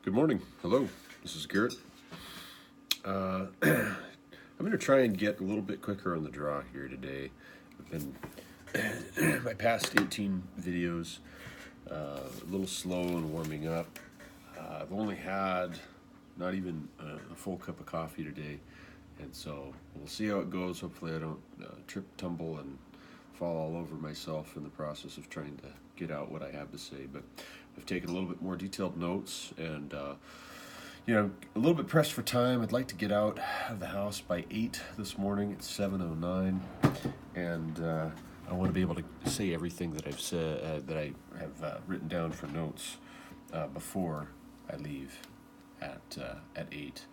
Good morning. Hello. This is Garrett. I'm going to try and get a little bit quicker on the draw here today. I've been my past 18 videos a little slow in warming up. I've only had not even a full cup of coffee today, and so we'll see how it goes. Hopefully I don't trip, tumble, and fall all over myself in the process of trying to get out what I have to say. But I've taken a little bit more detailed notes, and a little bit pressed for time. I'd like to get out of the house by 8 this morning. It's 7:09, and I want to be able to say everything that I've said that I have written down for notes before I leave at 8.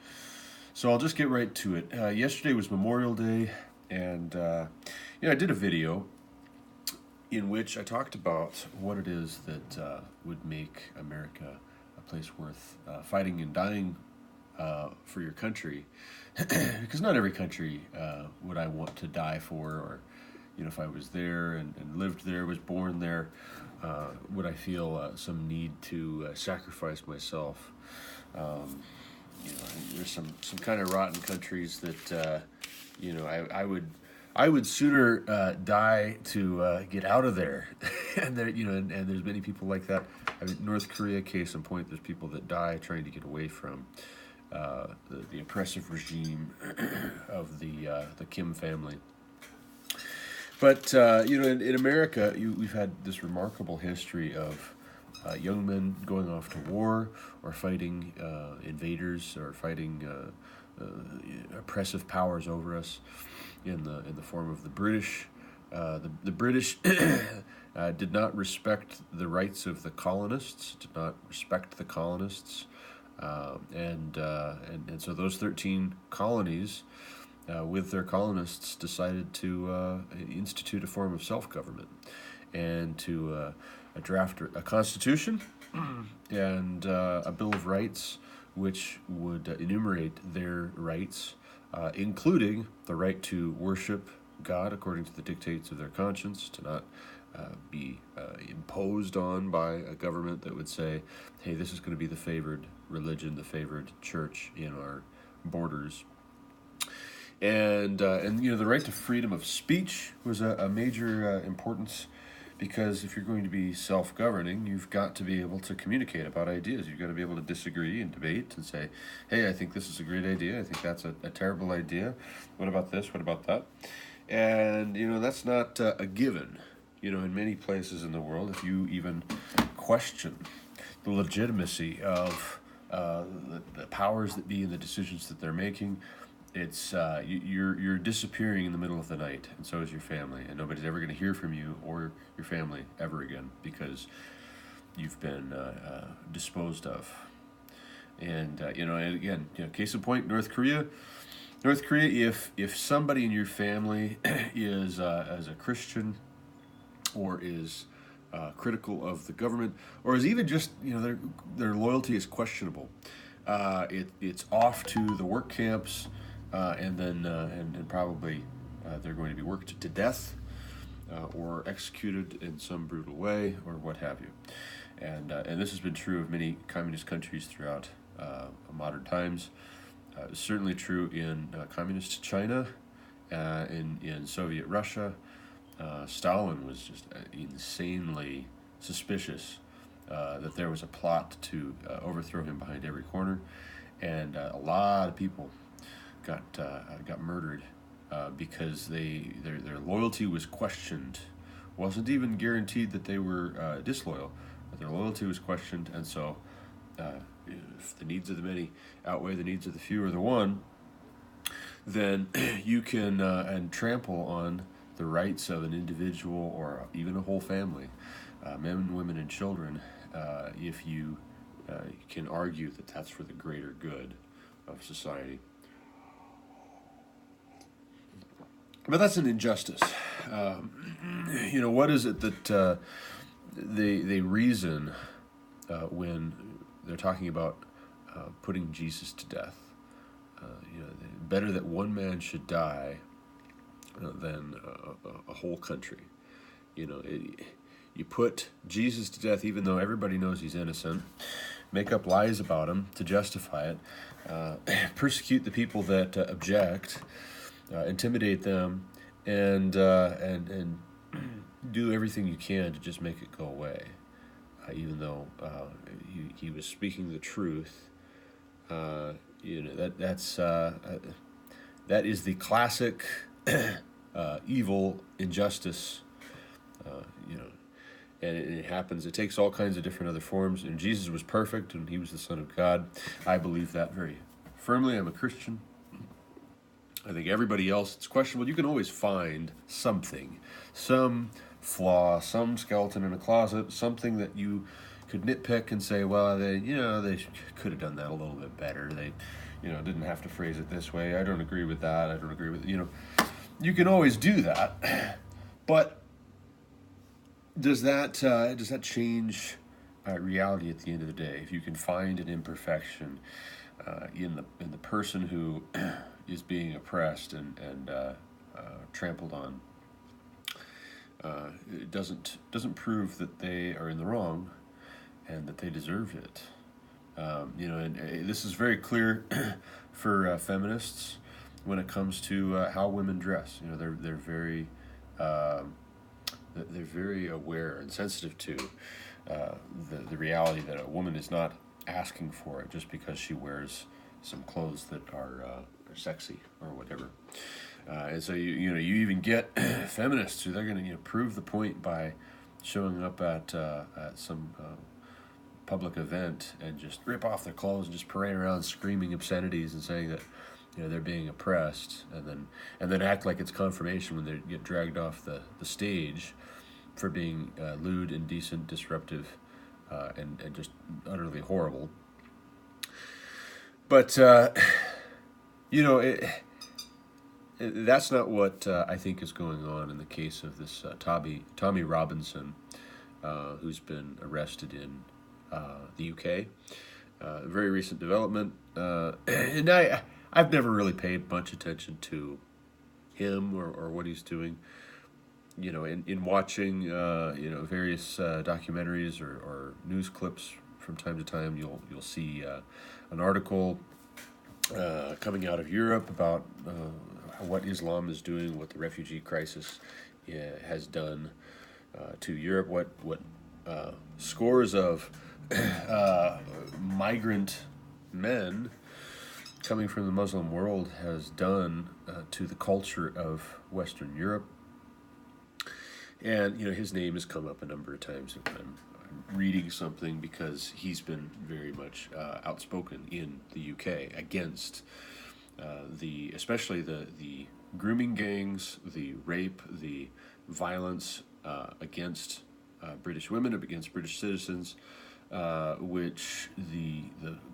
So I'll just get right to it. Yesterday was Memorial Day, and I did a video in which I talked about what it is that would make America a place worth fighting and dying for your country, because not every country would I want to die for, or if I was there and lived there, was born there, would I feel some need to sacrifice myself. There's some kind of rotten countries that I would sooner die to get out of there, and there, and there's many people like that. I mean, North Korea, case in point, there's people that die trying to get away from the oppressive regime of the Kim family. But in America, we've had this remarkable history of young men going off to war, or fighting invaders, or fighting oppressive powers over us in the form of the British. The British did not respect the rights of the colonists, did not respect the colonists, and so those 13 colonies, with their colonists, decided to institute a form of self-government, and to draft a constitution and a Bill of Rights, which would enumerate their rights, including the right to worship God according to the dictates of their conscience, to not be imposed on by a government that would say, hey, this is going to be the favored religion, the favored church in our borders. And the right to freedom of speech was a major importance, because if you're going to be self-governing, you've got to be able to communicate about ideas. You've got to be able to disagree and debate and say, hey, I think this is a great idea. I think that's a terrible idea. What about this? What about that? And, that's not a given. In many places in the world, if you even question the legitimacy of the powers that be and the decisions that they're making, it's you're disappearing in the middle of the night, and so is your family, and nobody's ever going to hear from you or your family ever again, because you've been disposed of. And and again, case in point, North Korea. If somebody in your family is as a Christian, or is critical of the government, or is even just their loyalty is questionable, it's off to the work camps. And then and probably they're going to be worked to death, or executed in some brutal way, or what have you. And this has been true of many communist countries throughout modern times. Certainly true in communist China, in Soviet Russia. Stalin was just insanely suspicious that there was a plot to overthrow him behind every corner, and a lot of people got murdered because their loyalty was questioned. Wasn't even guaranteed that they were disloyal, but their loyalty was questioned. And so if the needs of the many outweigh the needs of the few or the one, then you can and trample on the rights of an individual, or even a whole family, men, women, and children, if you can argue that that's for the greater good of society. But that's an injustice. What is it that they reason when they're talking about putting Jesus to death? Better that one man should die than a whole country. You put Jesus to death, even though everybody knows he's innocent. make up lies about him to justify it, persecute the people that object, intimidate them, and do everything you can to just make it go away, even though he was speaking the truth. That is the classic evil injustice. You know, and it happens. It takes all kinds of different other forms. And Jesus was perfect, and he was the Son of God. I believe that very firmly. I'm a Christian. I think everybody else, it's questionable. You can always find something, some flaw, some skeleton in a closet, something that you could nitpick and say, well, they could have done that a little bit better. They, didn't have to phrase it this way. I don't agree with that. I don't agree with, you can always do that. But does that change reality at the end of the day? If you can find an imperfection in the person who is being oppressed and trampled on, it doesn't prove that they are in the wrong and that they deserve it. And this is very clear for feminists when it comes to how women dress. They're very aware and sensitive to the reality that a woman is not asking for it just because she wears some clothes that are sexy or whatever. And so you even get feminists who they're going to prove the point by showing up at some public event and just rip off their clothes and just parade around screaming obscenities and saying that they're being oppressed, and then act like it's confirmation when they get dragged off the stage for being lewd, indecent, disruptive, and just utterly horrible. But that's not what I think is going on in the case of this Tommy Robinson, who's been arrested in the UK. Very recent development, and I've never really paid much attention to him or what he's doing. In watching various documentaries or news clips from time to time, you'll see an article coming out of Europe about what Islam is doing, what the refugee crisis has done to Europe, what scores of migrant men coming from the Muslim world has done to the culture of Western Europe. And his name has come up a number of times when I'm reading something, because he's been very much outspoken in the UK against especially the grooming gangs, the rape, the violence against British women, against British citizens, which the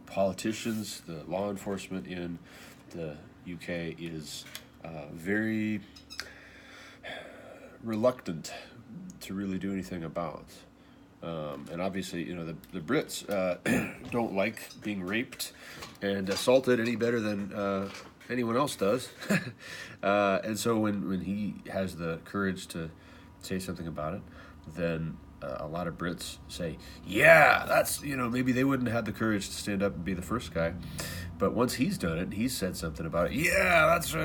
politicians, the law enforcement in the UK is very reluctant to really do anything about. And obviously, the Brits don't like being raped and assaulted any better than anyone else does. And so when he has the courage to say something about it, then a lot of Brits say, yeah, that's, maybe they wouldn't have the courage to stand up and be the first guy. But once he's done it and he's said something about it, yeah, that's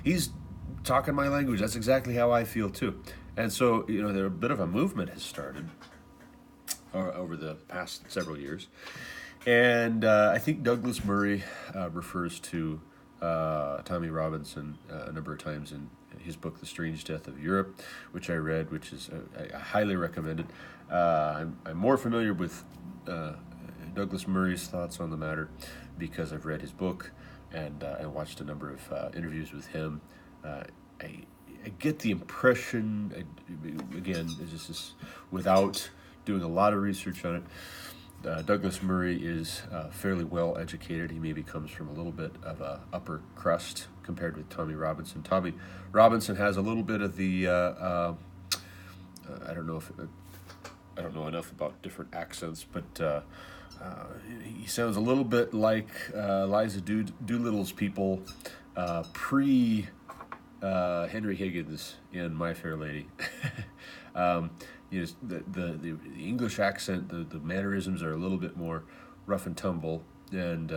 he's talking my language. That's exactly how I feel too. And so, there a bit of a movement has started over the past several years. And I think Douglas Murray refers to Tommy Robinson a number of times in his book, The Strange Death of Europe, which I read, which is I highly recommend it. I'm more familiar with Douglas Murray's thoughts on the matter because I've read his book and I watched a number of interviews with him. I get the impression, again, this is without doing a lot of research on it, Douglas Murray is fairly well educated. He maybe comes from a little bit of a upper crust compared with Tommy Robinson. Tommy Robinson has a little bit of the I don't know enough about different accents, but he sounds a little bit like Liza Doolittle's people pre Henry Higgins in My Fair Lady. the English accent, the mannerisms are a little bit more rough and tumble, and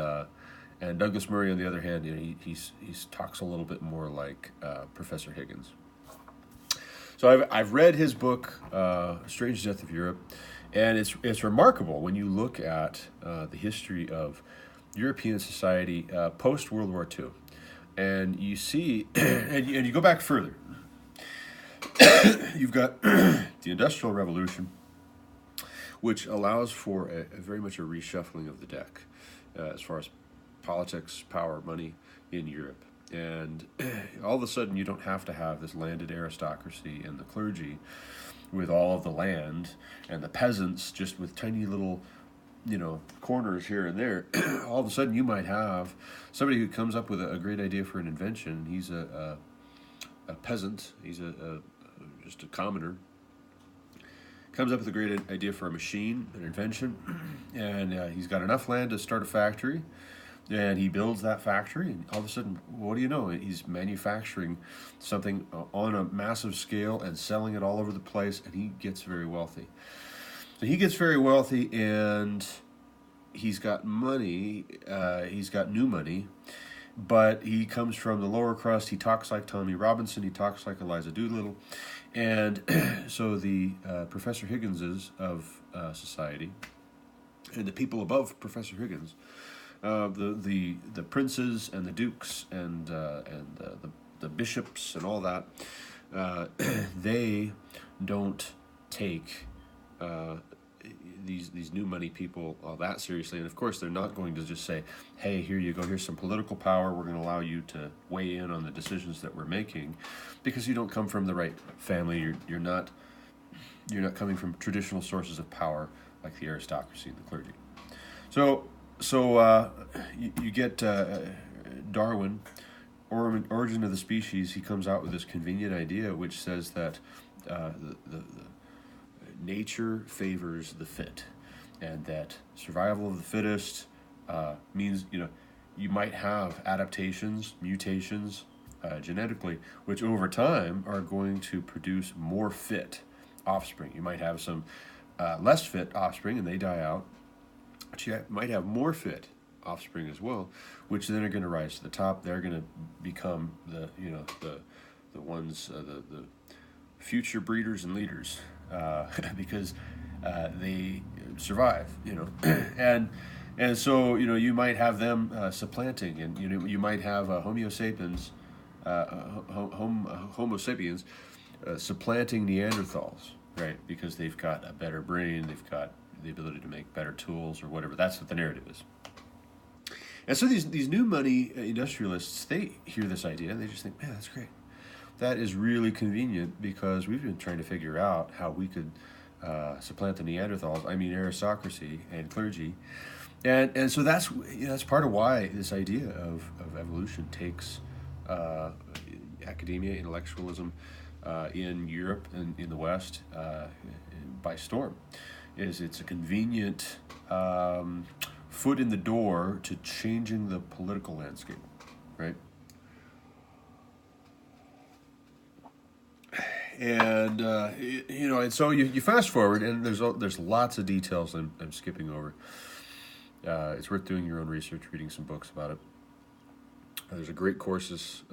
Douglas Murray, on the other hand, he's talks a little bit more like Professor Higgins. So I've read his book, Strange Death of Europe, and it's remarkable when you look at the history of European society post World War II, and you see, and you go back further. You've got the Industrial Revolution, which allows for a very much a reshuffling of the deck as far as politics, power, money in Europe. And all of a sudden, you don't have to have this landed aristocracy and the clergy with all of the land, and the peasants just with tiny little, corners here and there. All of a sudden, you might have somebody who comes up with a great idea for an invention. He's a peasant. He's just a commoner. Comes up with a great idea for a machine, an invention, and he's got enough land to start a factory. And he builds that factory, and all of a sudden, what do you know? He's manufacturing something on a massive scale and selling it all over the place, and he gets very wealthy. So he gets very wealthy, and he's got money. He's got new money, but he comes from the lower crust. He talks like Tommy Robinson. He talks like Eliza Doolittle. And so the Professor Higginses of society, and the people above Professor Higgins, the princes and the dukes and the bishops and all that, they don't take these new money people all that seriously. And of course, they're not going to just say, "Hey, here you go. Here's some political power. We're going to allow you to weigh in on the decisions that we're making," because you don't come from the right family. You're not coming from traditional sources of power like the aristocracy and the clergy. So you get Darwin, Origin of the Species. He comes out with this convenient idea which says that the nature favors the fit, and that survival of the fittest means you might have adaptations, mutations genetically, which over time are going to produce more fit offspring. You might have some less fit offspring and they die out. But you might have more fit offspring as well, which then are going to rise to the top. They're going to become the ones, the future breeders and leaders, because they survive, and so you might have them supplanting, and you might have Homo sapiens, Homo sapiens, supplanting Neanderthals, right? Because they've got a better brain, they've got the ability to make better tools or whatever. That's what the narrative is. And so these new money industrialists, they hear this idea and they just think, man, that's great. That is really convenient, because we've been trying to figure out how we could supplant the Neanderthals, aristocracy and clergy. And so that's part of why this idea of evolution takes academia, intellectualism in Europe and in the West by storm. It's a convenient foot in the door to changing the political landscape, right? And and so you fast forward, and there's lots of details I'm skipping over. It's worth doing your own research, reading some books about it. There's a great courses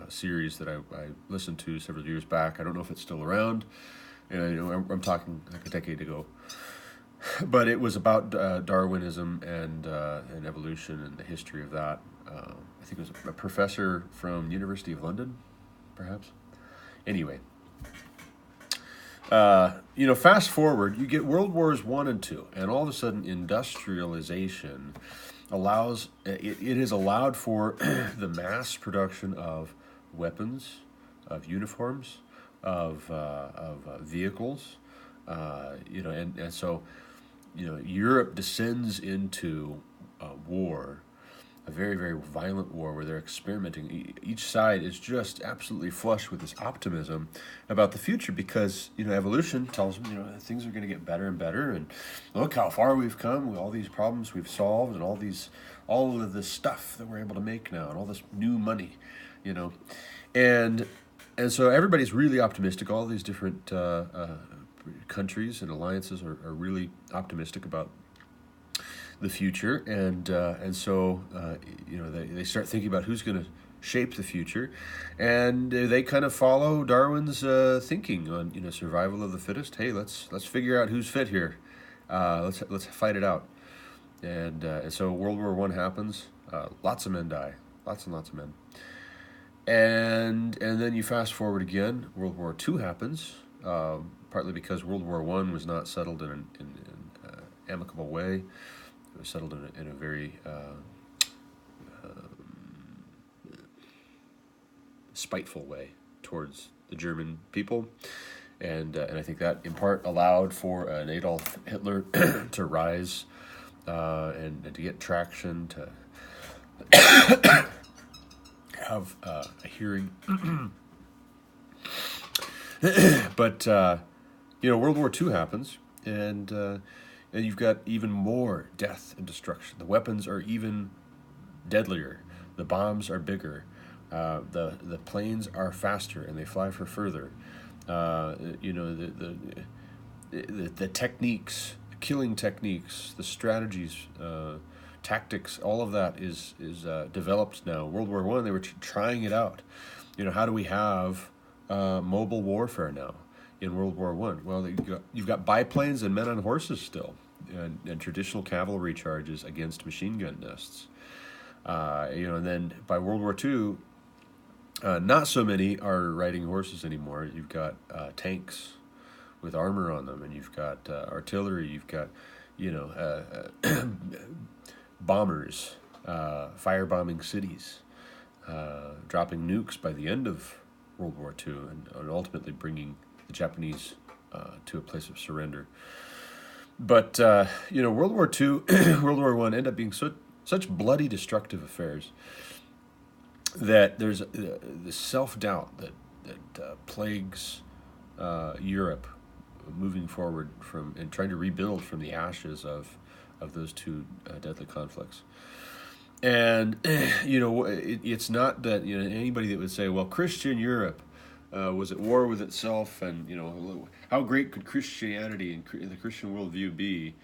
series that I listened to several years back. I don't know if it's still around. I'm talking like a decade ago, but it was about Darwinism and evolution and the history of that. I think it was a professor from University of London, perhaps. Anyway, fast forward, you get World Wars I and II, and all of a sudden industrialization allows it has allowed for the mass production of weapons, of uniforms, of vehicles, and so Europe descends into war, a very, very violent war where they're experimenting. Each side is just absolutely flush with this optimism about the future, because evolution tells them things are going to get better and better, and look how far we've come with all these problems we've solved, and all of this stuff that we're able to make now, and all this new money, and so everybody's really optimistic. All these different countries and alliances are really optimistic about the future, and so they start thinking about who's going to shape the future, and they kind of follow Darwin's thinking on survival of the fittest. Hey, let's figure out who's fit here. Let's fight it out, and so World War I happens. Lots of men die, lots and lots of men, and then you fast forward again. World War II happens, partly because World War I was not settled in an amicable way. It was settled in a very spiteful way towards the German people, and I think that in part allowed for an Adolf Hitler to rise and to get traction, to have a hearing. But World War II happens, and you've got even more death and destruction. The weapons are even deadlier. The bombs are bigger. The planes are faster and they fly for further. The techniques, the killing techniques, the strategies, tactics, all of that is developed now. World War I, they were trying it out. How do we have mobile warfare now in World War I? Well, you've got biplanes and men on horses still, and traditional cavalry charges against machine gun nests. And then by World War II, not so many are riding horses anymore. You've got tanks with armor on them, and you've got artillery. You've got, bombers, firebombing cities, dropping nukes by the end of World War II, and ultimately bringing the Japanese to a place of surrender. But World War II, World War I end up being such bloody, destructive affairs that there's the self-doubt that plagues Europe moving forward from and trying to rebuild from the ashes of those two deadly conflicts. And it's not that anybody that would say, well, Christian Europe was at war with itself, and how great could Christianity and the Christian worldview be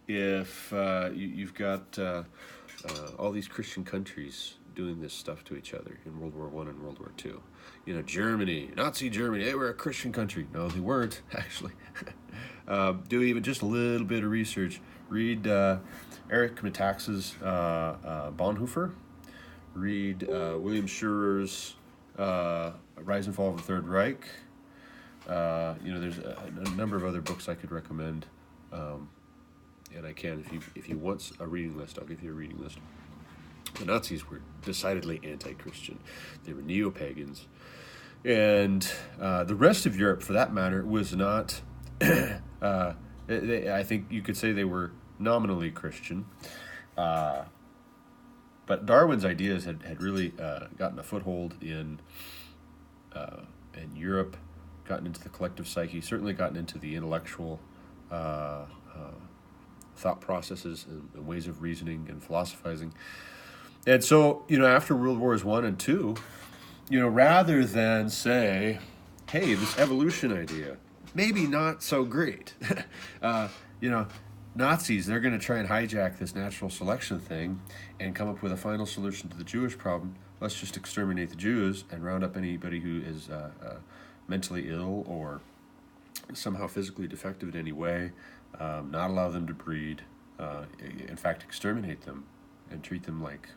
if you've got all these Christian countries doing this stuff to each other in World War I and World War II. Germany, Nazi Germany, they were a Christian country. No, they weren't, actually. Do even just a little bit of research. Read Erich Metaxas' Bonhoeffer. Read William Schurer's Rise and Fall of the Third Reich. There's a number of other books I could recommend, and I can, if you want a reading list, I'll give you a reading list. The Nazis were decidedly anti-Christian. They were neo-pagans. And the rest of Europe, for that matter, was not... I think you could say they were nominally Christian. But Darwin's ideas had really gotten a foothold in Europe, gotten into the collective psyche, certainly gotten into the intellectual thought processes and ways of reasoning and philosophizing. And so, after World Wars I and II, rather than say, hey, this evolution idea, maybe not so great. Nazis, they're going to try and hijack this natural selection thing and come up with a final solution to the Jewish problem. Let's just exterminate the Jews and round up anybody who is mentally ill or somehow physically defective in any way, not allow them to breed, in fact, exterminate them and treat them like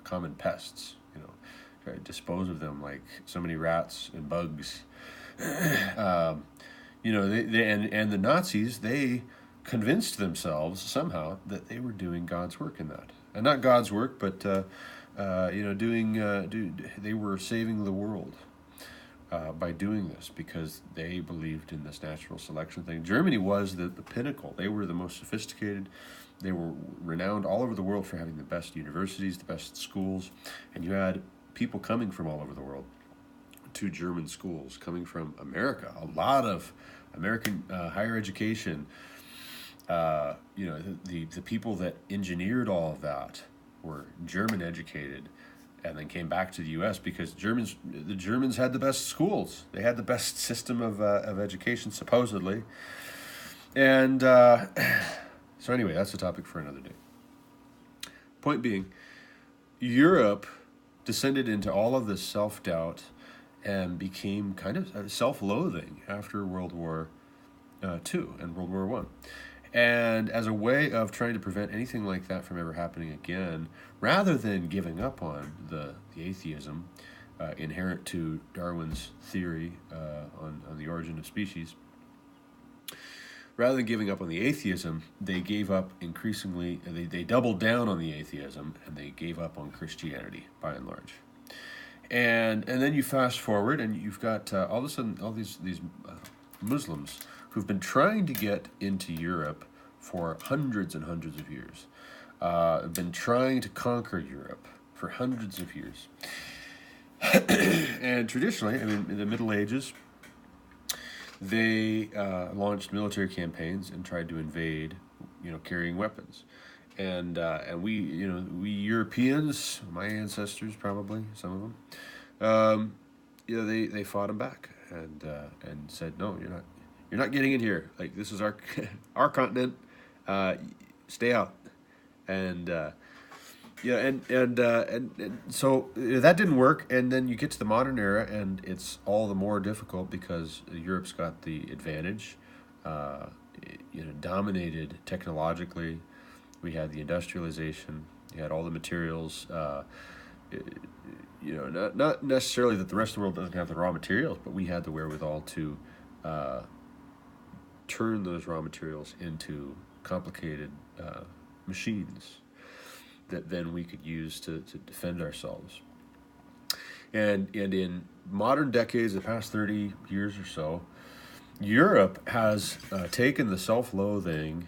common pests, dispose of them like so many rats and bugs. And the Nazis, they convinced themselves somehow that they were doing God's work in that. And not God's work, but they were saving the world by doing this because they believed in this natural selection thing. Germany was the pinnacle. They were the most sophisticated. They were renowned all over the world for having the best universities, the best schools, and you had people coming from all over the world to German schools, coming from America. A lot of American higher education. The people that engineered all of that were German educated, and then came back to the U.S. because the Germans had the best schools. They had the best system of education, supposedly. And so anyway, that's a topic for another day. Point being, Europe descended into all of this self-doubt and became kind of self-loathing after World War II and World War One. And as a way of trying to prevent anything like that from ever happening again, rather than giving up on the atheism inherent to Darwin's theory on the origin of species, rather than giving up on the atheism, they gave up increasingly, they doubled down on the atheism, and they gave up on Christianity, by and large. And then you fast forward, and you've got all of a sudden all these Muslims who've been trying to get into Europe for hundreds and hundreds of years, have been trying to conquer Europe for hundreds of years. And traditionally, I mean, in the Middle Ages, they launched military campaigns and tried to invade, carrying weapons. And we Europeans, my ancestors probably, some of them, they fought them back and said, no, you're not getting in here. Like, this is our our continent. Stay out. And so that didn't work. And then you get to the modern era, and it's all the more difficult because Europe's got the advantage. Dominated technologically. We had the industrialization. You had all the materials. Not necessarily that the rest of the world doesn't have the raw materials, but we had the wherewithal to turn those raw materials into complicated machines that then we could use to defend ourselves. And in modern decades, the past 30 years or so, Europe has taken the self-loathing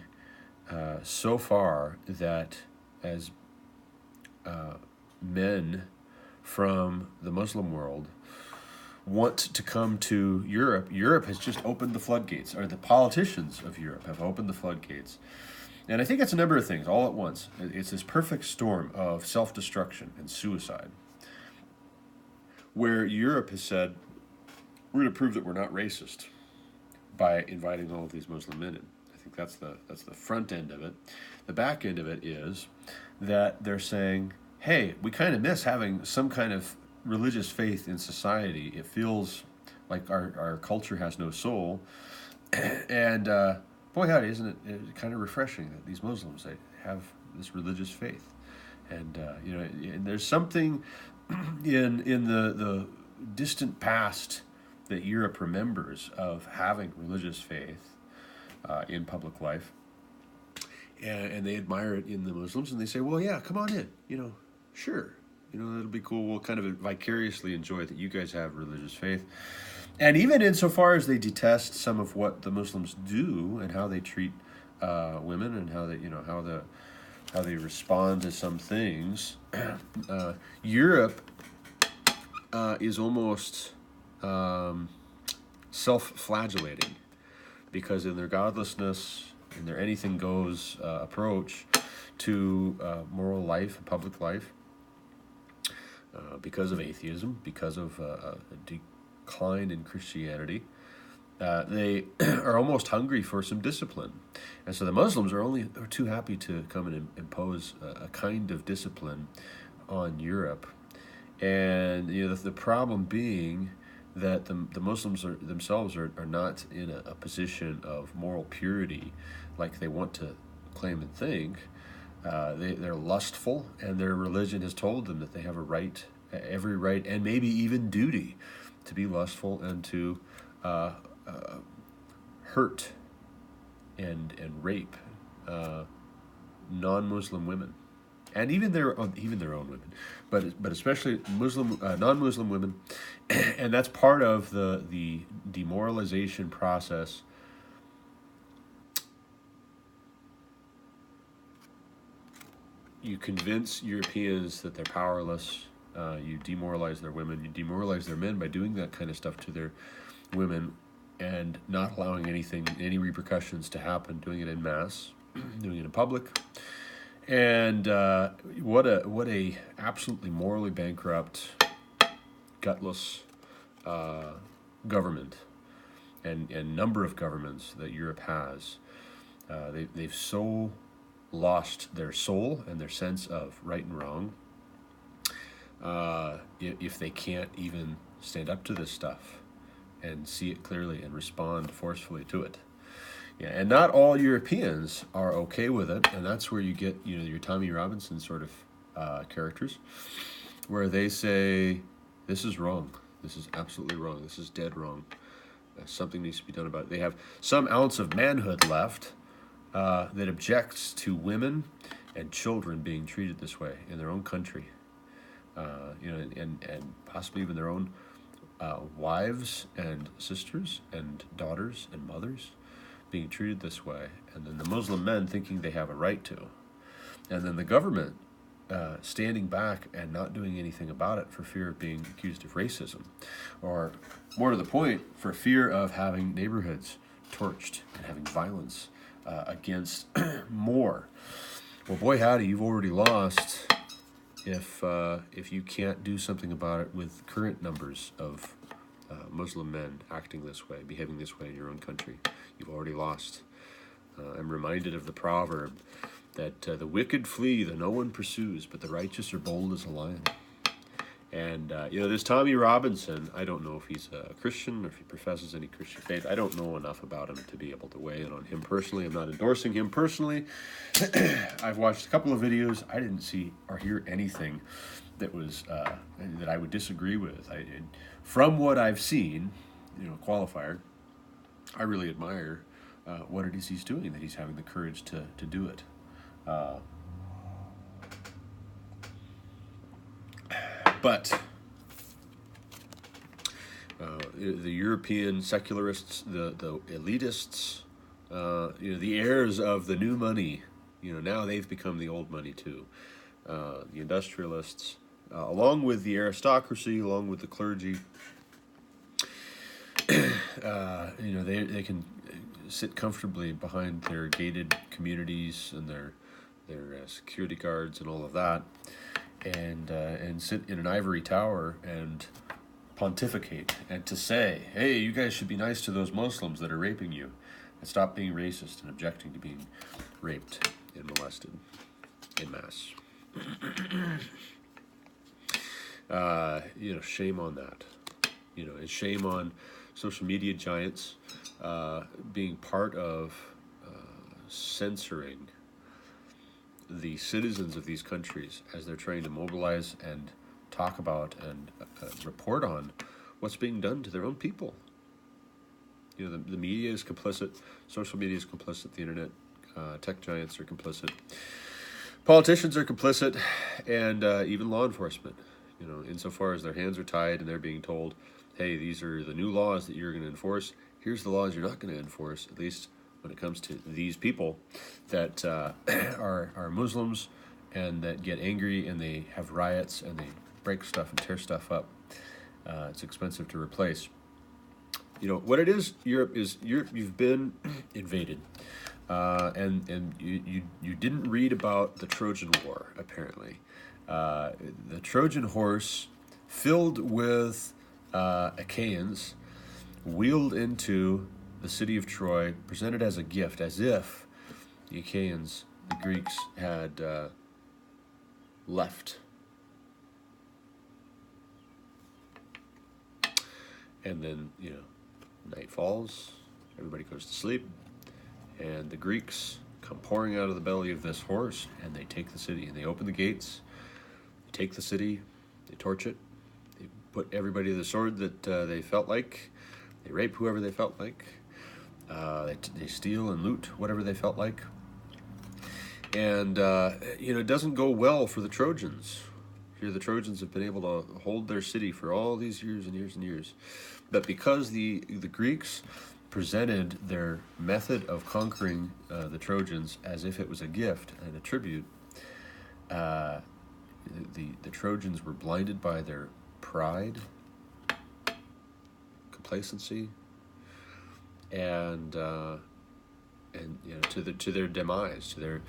so far that as men from the Muslim world want to come to Europe, Europe has just opened the floodgates, or the politicians of Europe have opened the floodgates. And I think it's a number of things all at once. It's this perfect storm of self-destruction and suicide, where Europe has said, we're going to prove that we're not racist by inviting all of these Muslim men in. I think that's the front end of it. The back end of it is that they're saying, hey, we kind of miss having some kind of religious faith in society. It feels like our culture has no soul. And boy, howdy, isn't it kind of refreshing that these Muslims, they have this religious faith. And, and there's something in the distant past that Europe remembers of having religious faith in public life. And they admire it in the Muslims, and they say, well, yeah, come on in, sure. It'll be cool. We'll kind of vicariously enjoy that you guys have religious faith. And even insofar as they detest some of what the Muslims do and how they treat women and how they, how they respond to some things, Europe is almost self-flagellating, because in their godlessness, in their anything goes approach to moral life and public life, because of atheism, because of a decline in Christianity, they are almost hungry for some discipline. And so the Muslims are too happy to come and impose a kind of discipline on Europe. And the problem being that the Muslims themselves are not in a position of moral purity like they want to claim and think. They're lustful, and their religion has told them that they have every right, and maybe even duty, to be lustful and to hurt and rape non-Muslim women, and even their own women, but especially non-Muslim women, and that's part of the demoralization process. You convince Europeans that they're powerless. You demoralize their women. You demoralize their men by doing that kind of stuff to their women and not allowing any repercussions to happen, doing it en masse, doing it in public. And what a absolutely morally bankrupt, gutless government and number of governments that Europe has. They've so lost their soul and their sense of right and wrong, if they can't even stand up to this stuff and see it clearly and respond forcefully to it. Yeah, and not all Europeans are okay with it, and that's where you get, your Tommy Robinson sort of characters, where they say, "This is wrong. This is absolutely wrong. This is dead wrong. Something needs to be done about it." They have some ounce of manhood left that objects to women and children being treated this way in their own country, and possibly even their own wives and sisters and daughters and mothers being treated this way, and then the Muslim men thinking they have a right to, and then the government standing back and not doing anything about it for fear of being accused of racism, or more to the point, for fear of having neighborhoods torched and having violence against more. Well, boy howdy, you've already lost if you can't do something about it with current numbers of Muslim men acting this way, behaving this way in your own country. You've already lost. I'm reminded of the proverb that the wicked flee, though no one pursues, but the righteous are bold as a lion. And, this Tommy Robinson, I don't know if he's a Christian or if he professes any Christian faith. I don't know enough about him to be able to weigh in on him personally. I'm not endorsing him personally. I've watched a couple of videos. I didn't see or hear anything that was that I would disagree with. From what I've seen, qualifier, I really admire what it is he's doing, that he's having the courage to do it. But the European secularists, the elitists, the heirs of the new money, now they've become the old money too. The industrialists, along with the aristocracy, along with the clergy, they can sit comfortably behind their gated communities and their security guards and all of that, and sit in an ivory tower and pontificate and to say, "Hey, you guys should be nice to those Muslims that are raping you, and stop being racist and objecting to being raped and molested en masse." Shame on that. And shame on social media giants being part of censoring the citizens of these countries as they're trying to mobilize and talk about and report on what's being done to their own people. The media is complicit, social media is complicit, the internet, tech giants are complicit, politicians are complicit, and even law enforcement, insofar as their hands are tied and they're being told, "Hey, these are the new laws that you're going to enforce. Here's the laws you're not going to enforce, at least when it comes to these people that are Muslims and that get angry and they have riots and they break stuff and tear stuff up. It's expensive to replace." What it is, you've been invaded, and you didn't read about the Trojan War, apparently. The Trojan horse, filled with Achaeans, wheeled into the city of Troy, presented as a gift, as if the Achaeans, the Greeks, had left. And then, night falls, everybody goes to sleep, and the Greeks come pouring out of the belly of this horse, and they take the city, and they open the gates, they take the city, they torch it, they put everybody to the sword that they felt like, they rape whoever they felt like, they steal and loot whatever they felt like. And, it doesn't go well for the Trojans. Here the Trojans have been able to hold their city for all these years and years and years. But because the Greeks presented their method of conquering the Trojans as if it was a gift and a tribute, the Trojans were blinded by their pride, complacency, and to their demise, to their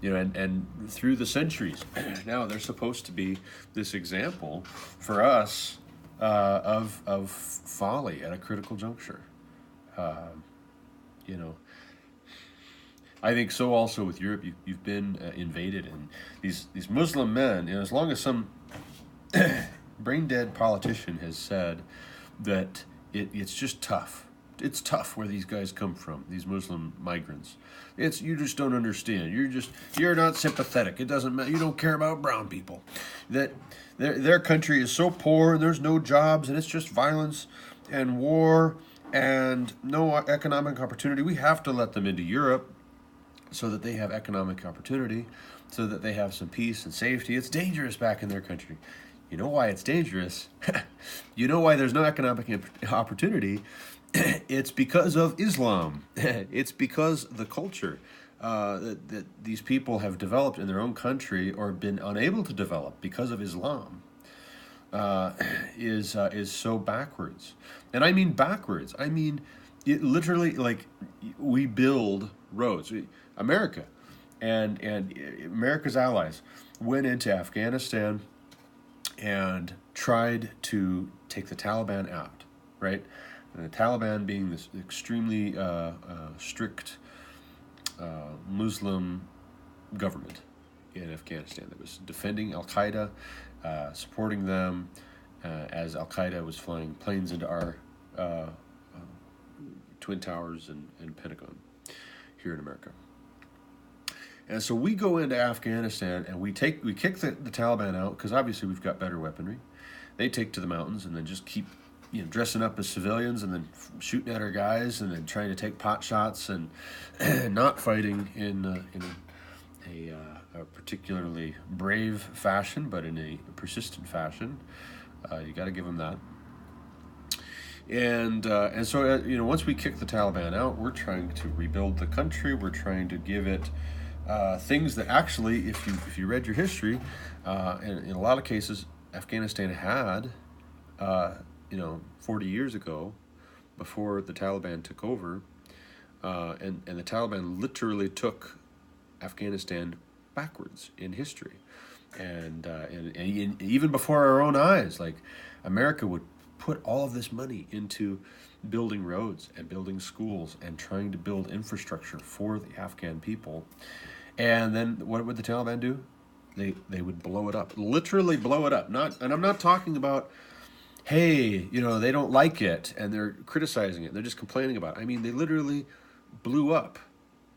and through the centuries, now they're supposed to be this example for us of folly at a critical juncture. I think so. Also with Europe, you've been invaded, and these Muslim men. As long as some brain dead politician has said that it's just tough. It's tough where these guys come from, these Muslim migrants. It's you just don't understand. You're not sympathetic. It doesn't matter. You don't care about brown people. That their country is so poor and there's no jobs and it's just violence and war and no economic opportunity. We have to let them into Europe so that they have economic opportunity, so that they have some peace and safety. It's dangerous back in their country. You know why it's dangerous? You know why there's no economic opportunity? It's because of Islam. It's because the culture that these people have developed in their own country or been unable to develop because of Islam is so backwards. And I mean backwards. I mean it literally, like, we build roads. America and America's allies went into Afghanistan and tried to take the Taliban out, right? And the Taliban being this extremely strict Muslim government in Afghanistan that was defending Al Qaeda, supporting them as Al Qaeda was flying planes into our Twin Towers and Pentagon here in America. And so we go into Afghanistan and we kick the Taliban out because obviously we've got better weaponry. They take to the mountains and then just keep dressing up as civilians and then shooting at our guys and then trying to take pot shots and not fighting in a particularly brave fashion, but in a persistent fashion. You got to give them that. And so once we kick the Taliban out, we're trying to rebuild the country. We're trying to give it things that actually, if you read your history, in a lot of cases, Afghanistan had, 40 years ago, before the Taliban took over, and the Taliban literally took Afghanistan backwards in history, and even before our own eyes, like America would put all of this money into building roads and building schools and trying to build infrastructure for the Afghan people. And then what would the Taliban do? They would blow it up, literally blow it up. And I'm not talking about, hey, they don't like it and they're criticizing it. They're just complaining about it. I mean, they literally blew up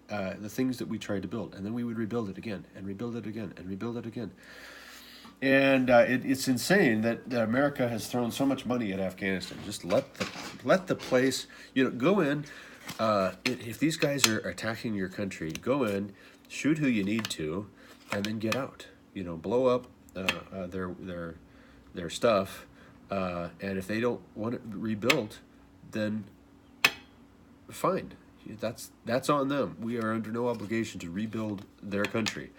the things that we tried to build, and then we would rebuild it again and rebuild it again and rebuild it again. And it's insane that America has thrown so much money at Afghanistan. Just let the place, go in. If these guys are attacking your country, go in, shoot who you need to, and then get out. Blow up their stuff. And if they don't want it rebuilt, then fine. That's on them. We are under no obligation to rebuild their country.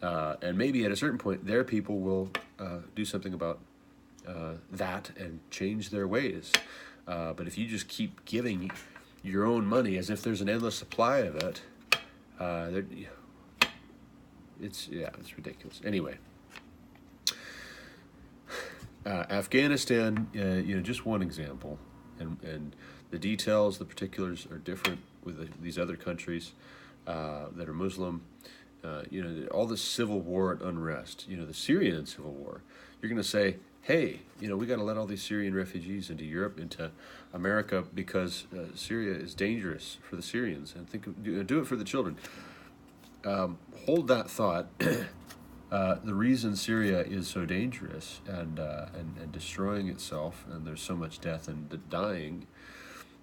And maybe at a certain point, their people will do something about that and change their ways. But if you just keep giving your own money as if there's an endless supply of it, it's ridiculous. Anyway, Afghanistan, just one example, and the details, the particulars are different with these other countries that are Muslim. All this civil war and unrest, the Syrian civil war, you're going to say, hey, we got to let all these Syrian refugees into Europe, into America, because Syria is dangerous for the Syrians, and do it for the children. Hold that thought. The reason Syria is so dangerous and destroying itself, and there's so much death and dying,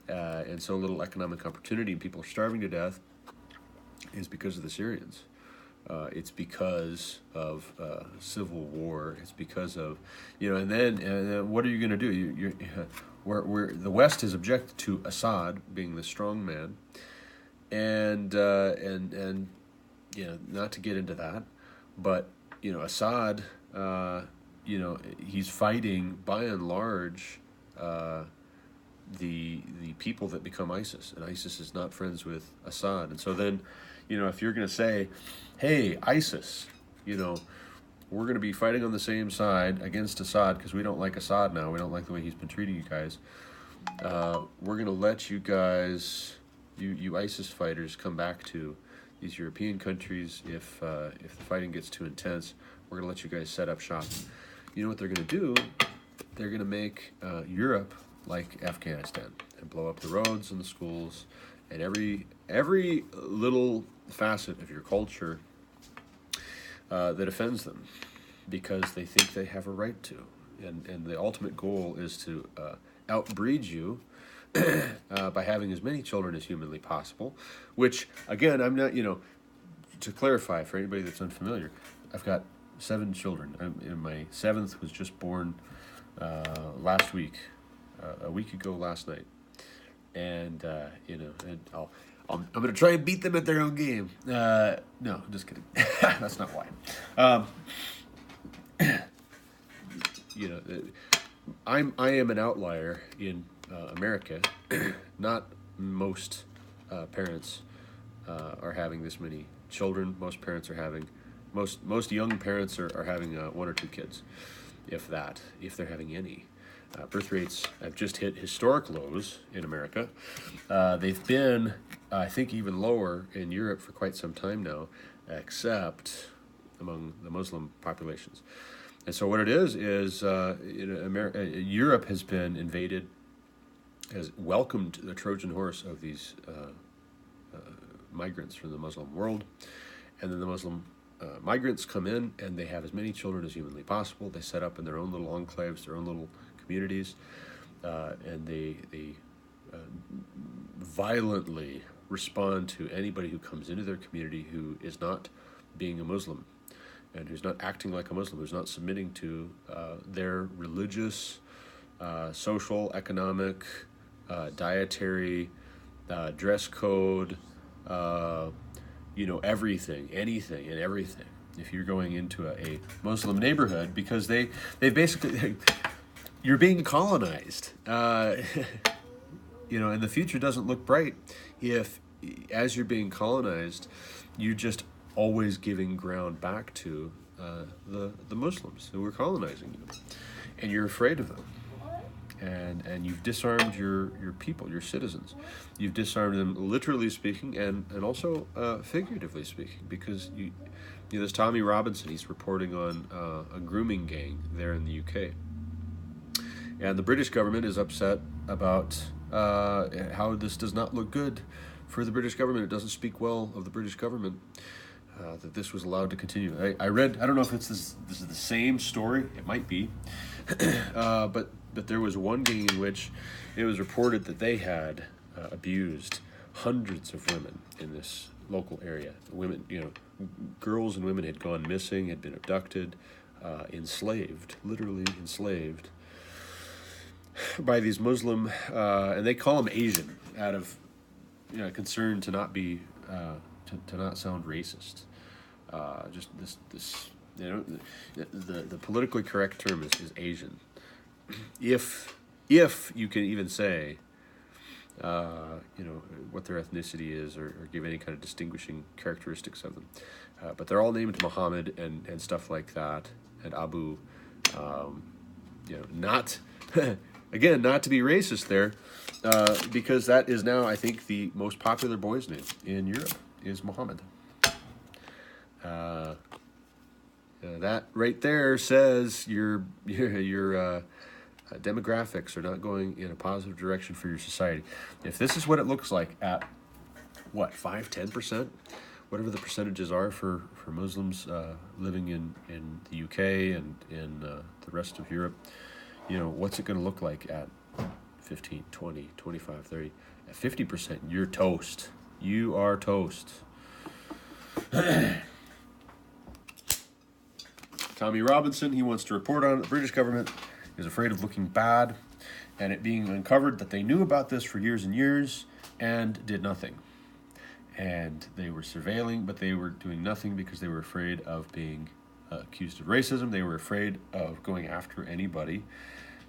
and so little economic opportunity, and people are starving to death, is because of the Syrians. It's because of civil war. It's because of, and then what are you going to do? Where the West has objected to Assad being the strong man, and not to get into that, but Assad, he's fighting by and large the people that become ISIS, and ISIS is not friends with Assad, and so then, if you're going to say, hey, ISIS, we're going to be fighting on the same side against Assad because we don't like Assad now. We don't like the way he's been treating you guys. We're going to let you guys, you ISIS fighters, come back to these European countries, if the fighting gets too intense, we're going to let you guys set up shop. You know what they're going to do? They're going to make Europe like Afghanistan and blow up the roads and the schools and every little facet of your culture that offends them, because they think they have a right to. And the ultimate goal is to outbreed you by having as many children as humanly possible, which, again, I'm not, to clarify for anybody that's unfamiliar, I've got 7 children. And my 7th was just born last week, a week ago last night. And, and I'm going to try and beat them at their own game. No, I'm just kidding. That's not why. I am an outlier in America. Not most parents are having this many children. Most parents are having, most young parents are having 1 or 2 kids, if they're having any. Birth rates have just hit historic lows in America. They've been, I think, even lower in Europe for quite some time now, except among the Muslim populations. And so what it is Europe has been invaded, has welcomed the Trojan horse of these migrants from the Muslim world, and then the Muslim migrants come in and they have as many children as humanly possible. They set up in their own little enclaves, their own little communities, and they violently respond to anybody who comes into their community who is not being a Muslim, and who's not acting like a Muslim, who's not submitting to their religious, social, economic, dietary, dress code, everything, anything and everything. If you're going into a Muslim neighborhood, because they've basically, you're being colonized, and the future doesn't look bright if, as you're being colonized, you're just always giving ground back to the Muslims who are colonizing you, and you're afraid of them, and you've disarmed your people, your citizens. You've disarmed them, literally speaking, and also figuratively speaking, because this Tommy Robinson, he's reporting on a grooming gang there in the UK, and the British government is upset about how this does not look good for the British government. It doesn't speak well of the British government that this was allowed to continue. I read, I don't know if this is the same story, it might be, but there was one gang in which it was reported that they had abused hundreds of women in this local area. Women, girls and women had gone missing, had been abducted, enslaved, literally enslaved, by these Muslim, and they call them Asian, out of concern to not be to not sound racist. Just this the politically correct term is Asian. If you can even say what their ethnicity is, or give any kind of distinguishing characteristics of them, but they're all named Muhammad and stuff like that, and Abu, not again, not to be racist there, because that is now, I think, the most popular boy's name in Europe is Muhammad. That right there says your demographics are not going in a positive direction for your society. If this is what it looks like at 5-10%, whatever the percentages are for Muslims living in the UK and in the rest of Europe, what's it going to look like at 15, 20, 25, 30, at 50%? You're toast. You are toast. Tommy Robinson, he wants to report on it. The British government is afraid of looking bad and it being uncovered that they knew about this for years and years and did nothing. And they were surveilling, but they were doing nothing because they were afraid of being accused of racism. They were afraid of going after anybody,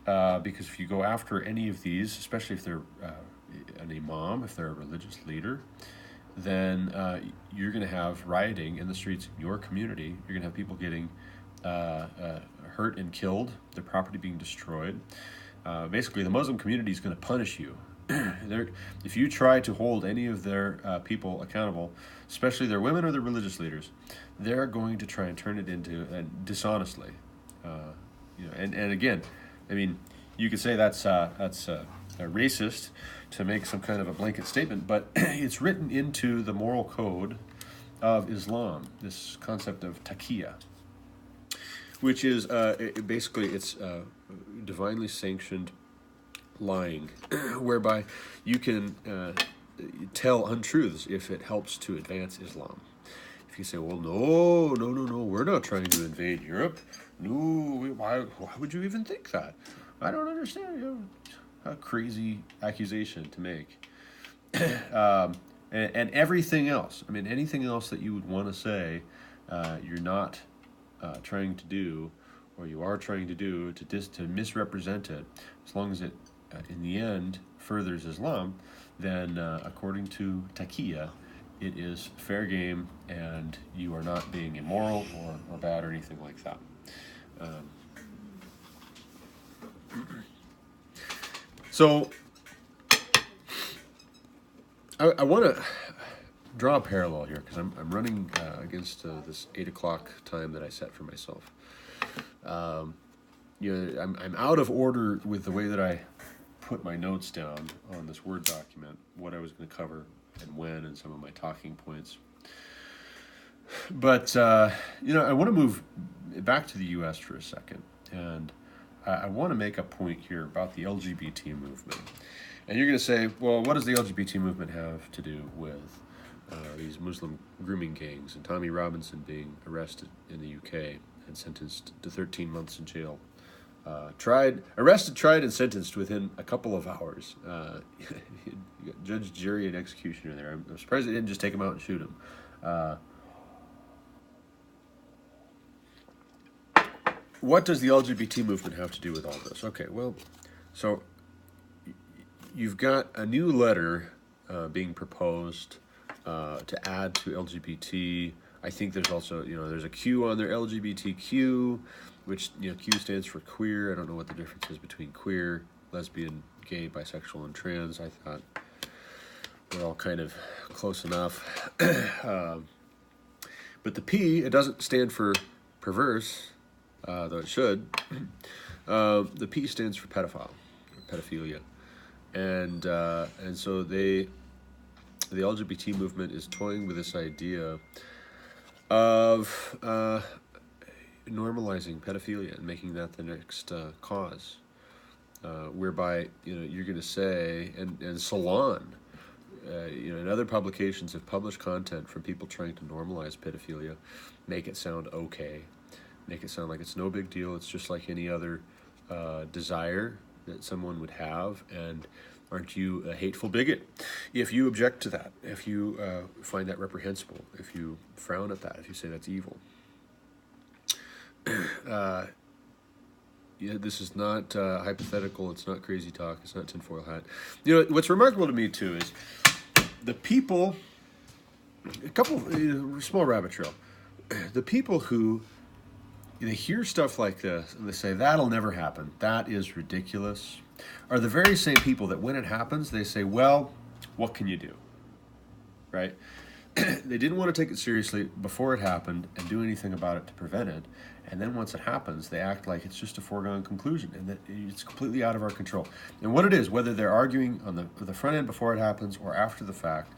because if you go after any of these, especially if they're an imam, if they're a religious leader, then you're going to have rioting in the streets in your community. You're going to have people getting hurt and killed, their property being destroyed. Basically, the Muslim community is going to punish you If you try to hold any of their people accountable, especially their women or their religious leaders, they're going to try and turn it into dishonestly. And again, I mean, you could say that's racist to make some kind of a blanket statement, but it's written into the moral code of Islam. This concept of taqiyya, which is basically it's divinely sanctioned lying, whereby you can tell untruths if it helps to advance Islam. If you say, well, no, we're not trying to invade Europe. No, why would you even think that? I don't understand. A crazy accusation to make. And everything else. I mean, anything else that you would want to say, you're not trying to do, or you are trying to do to misrepresent it, as long as it, in the end, furthers Islam, then according to taqiyya, it is fair game, and you are not being immoral or bad or anything like that. So I want to draw a parallel here, because I'm running against this 8 o'clock time that I set for myself. I'm out of order with the way that I put my notes down on this Word document, what I was going to cover and when, and some of my talking points. But I want to move back to the U.S. for a second, and I want to make a point here about the LGBT movement. And you're going to say, well, what does the LGBT movement have to do with these Muslim grooming gangs and Tommy Robinson being arrested in the UK and sentenced to 13 months in jail? Arrested, tried, and sentenced within a couple of hours. You got judge, jury, and executioner there. I'm surprised they didn't just take him out and shoot him. What does the LGBT movement have to do with all this? Okay, well, so you've got a new letter being proposed to add to LGBT. I think there's also, there's a Q on there, LGBTQ, which, Q stands for queer. I don't know what the difference is between queer, lesbian, gay, bisexual, and trans. I thought we're all kind of close enough. But the P, it doesn't stand for perverse, though it should. The P stands for pedophile, pedophilia. And so the LGBT movement is toying with this idea of normalizing pedophilia and making that the next cause, whereby you're going to say, and Salon, and other publications have published content from people trying to normalize pedophilia, make it sound okay, make it sound like it's no big deal. It's just like any other desire that someone would have, and aren't you a hateful bigot if you object to that, if you find that reprehensible, if you frown at that, if you say that's evil. This is not hypothetical, it's not crazy talk, it's not tinfoil hat. What's remarkable to me too is the people, small rabbit trail, the people who they hear stuff like this and they say, that'll never happen, that is ridiculous, are the very same people that when it happens, they say, well, what can you do? Right? They didn't want to take it seriously before it happened and do anything about it to prevent it. And then once it happens, they act like it's just a foregone conclusion and that it's completely out of our control. And what it is, whether they're arguing on the front end before it happens or after the fact,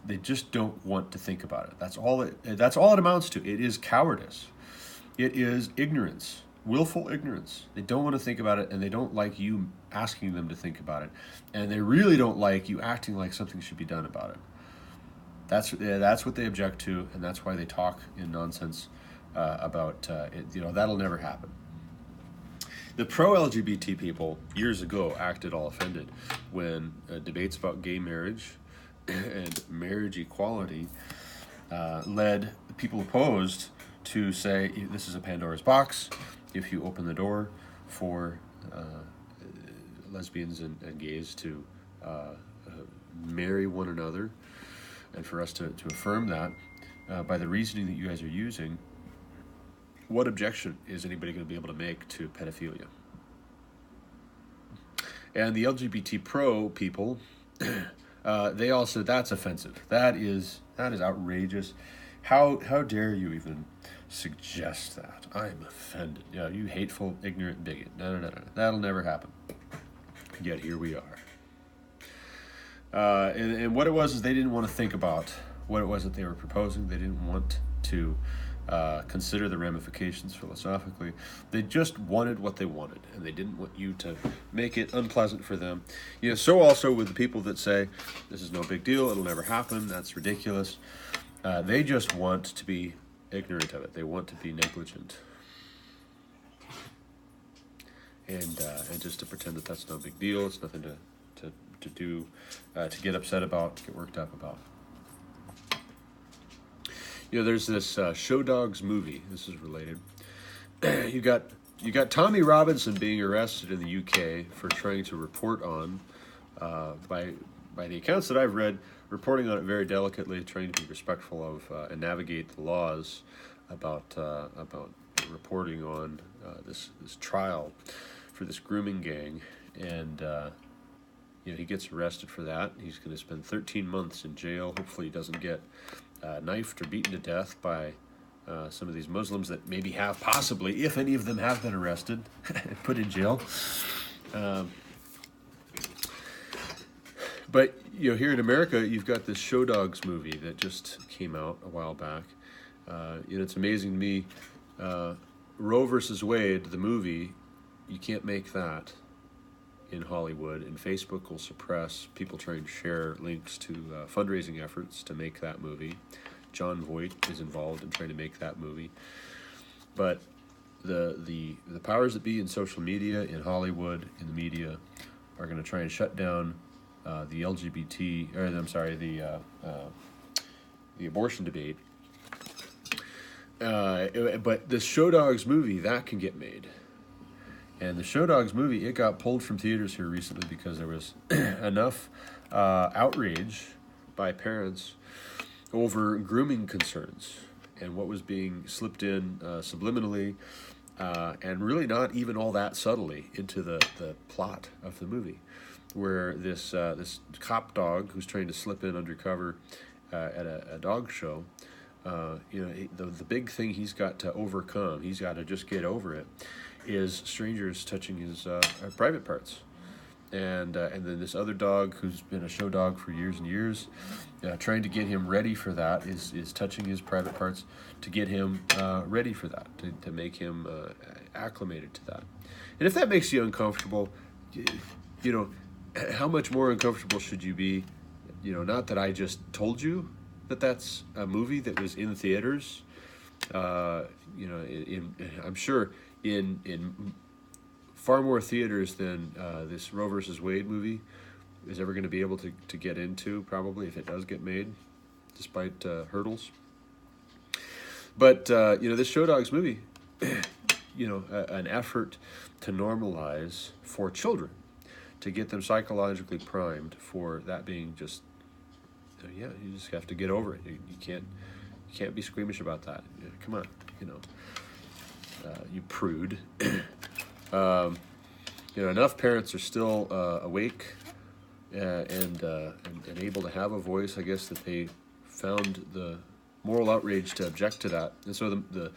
they just don't want to think about it. That's all it amounts to. It is cowardice. It is ignorance, willful ignorance. They don't want to think about it, and they don't like you asking them to think about it. And they really don't like you acting like something should be done about it. That's what they object to, and that's why they talk in nonsense about it. That'll never happen. The pro-LGBT people years ago acted all offended when debates about gay marriage and marriage equality led people opposed to say this is a Pandora's box. If you open the door for lesbians and gays to marry one another, and for us to affirm that by the reasoning that you guys are using, what objection is anybody going to be able to make to pedophilia? And the LGBT pro people, they all said that's offensive. That is outrageous. How dare you even suggest that? I'm offended. You hateful, ignorant bigot. No. That'll never happen. Yet here we are. And what it was is they didn't want to think about what it was that they were proposing. They didn't want to consider the ramifications philosophically. They just wanted what they wanted, and they didn't want you to make it unpleasant for them. So also with the people that say, this is no big deal, it'll never happen, that's ridiculous. They just want to be ignorant of it. They want to be negligent. And just to pretend that that's no big deal, it's nothing to do, to get upset about, get worked up about. There's this Show Dogs movie. This is related. You got Tommy Robinson being arrested in the UK for trying to report on, by the accounts that I've read, reporting on it very delicately, trying to be respectful of and navigate the laws about reporting on this trial for this grooming gang, and he gets arrested for that. He's going to spend 13 months in jail. Hopefully, he doesn't get knifed or beaten to death by some of these Muslims that maybe have, possibly, if any of them have been arrested and put in jail. But here in America, you've got this Show Dogs movie that just came out a while back. It's amazing to me. Roe versus Wade, the movie, you can't make that in Hollywood, and Facebook will suppress people trying to share links to fundraising efforts to make that movie. John Voight is involved in trying to make that movie. But the powers that be in social media, in Hollywood, in the media, are going to try and shut down the abortion debate. But this Show Dogs movie, that can get made. And the Show Dogs movie, it got pulled from theaters here recently because there was enough outrage by parents over grooming concerns and what was being slipped in subliminally and really not even all that subtly into the plot of the movie, where this cop dog who's trying to slip in undercover at a dog show, the big thing he's got to overcome, he's got to just get over it, is strangers touching his private parts. And then this other dog who's been a show dog for years and years, trying to get him ready for that, is touching his private parts to get him ready for that, to make him acclimated to that. And if that makes you uncomfortable, how much more uncomfortable should you be? Not that I just told you that that's a movie that was in theaters. I'm sure in far more theaters than this Roe versus Wade movie is ever going to be able to get into, probably, if it does get made, despite hurdles. But, this Show Dogs movie, an effort to normalize for children, to get them psychologically primed for that being just, you just have to get over it. You can't be squeamish about that. Come on, you prude. Enough parents are still awake and able to have a voice, I guess, that they found the moral outrage to object to that. And so the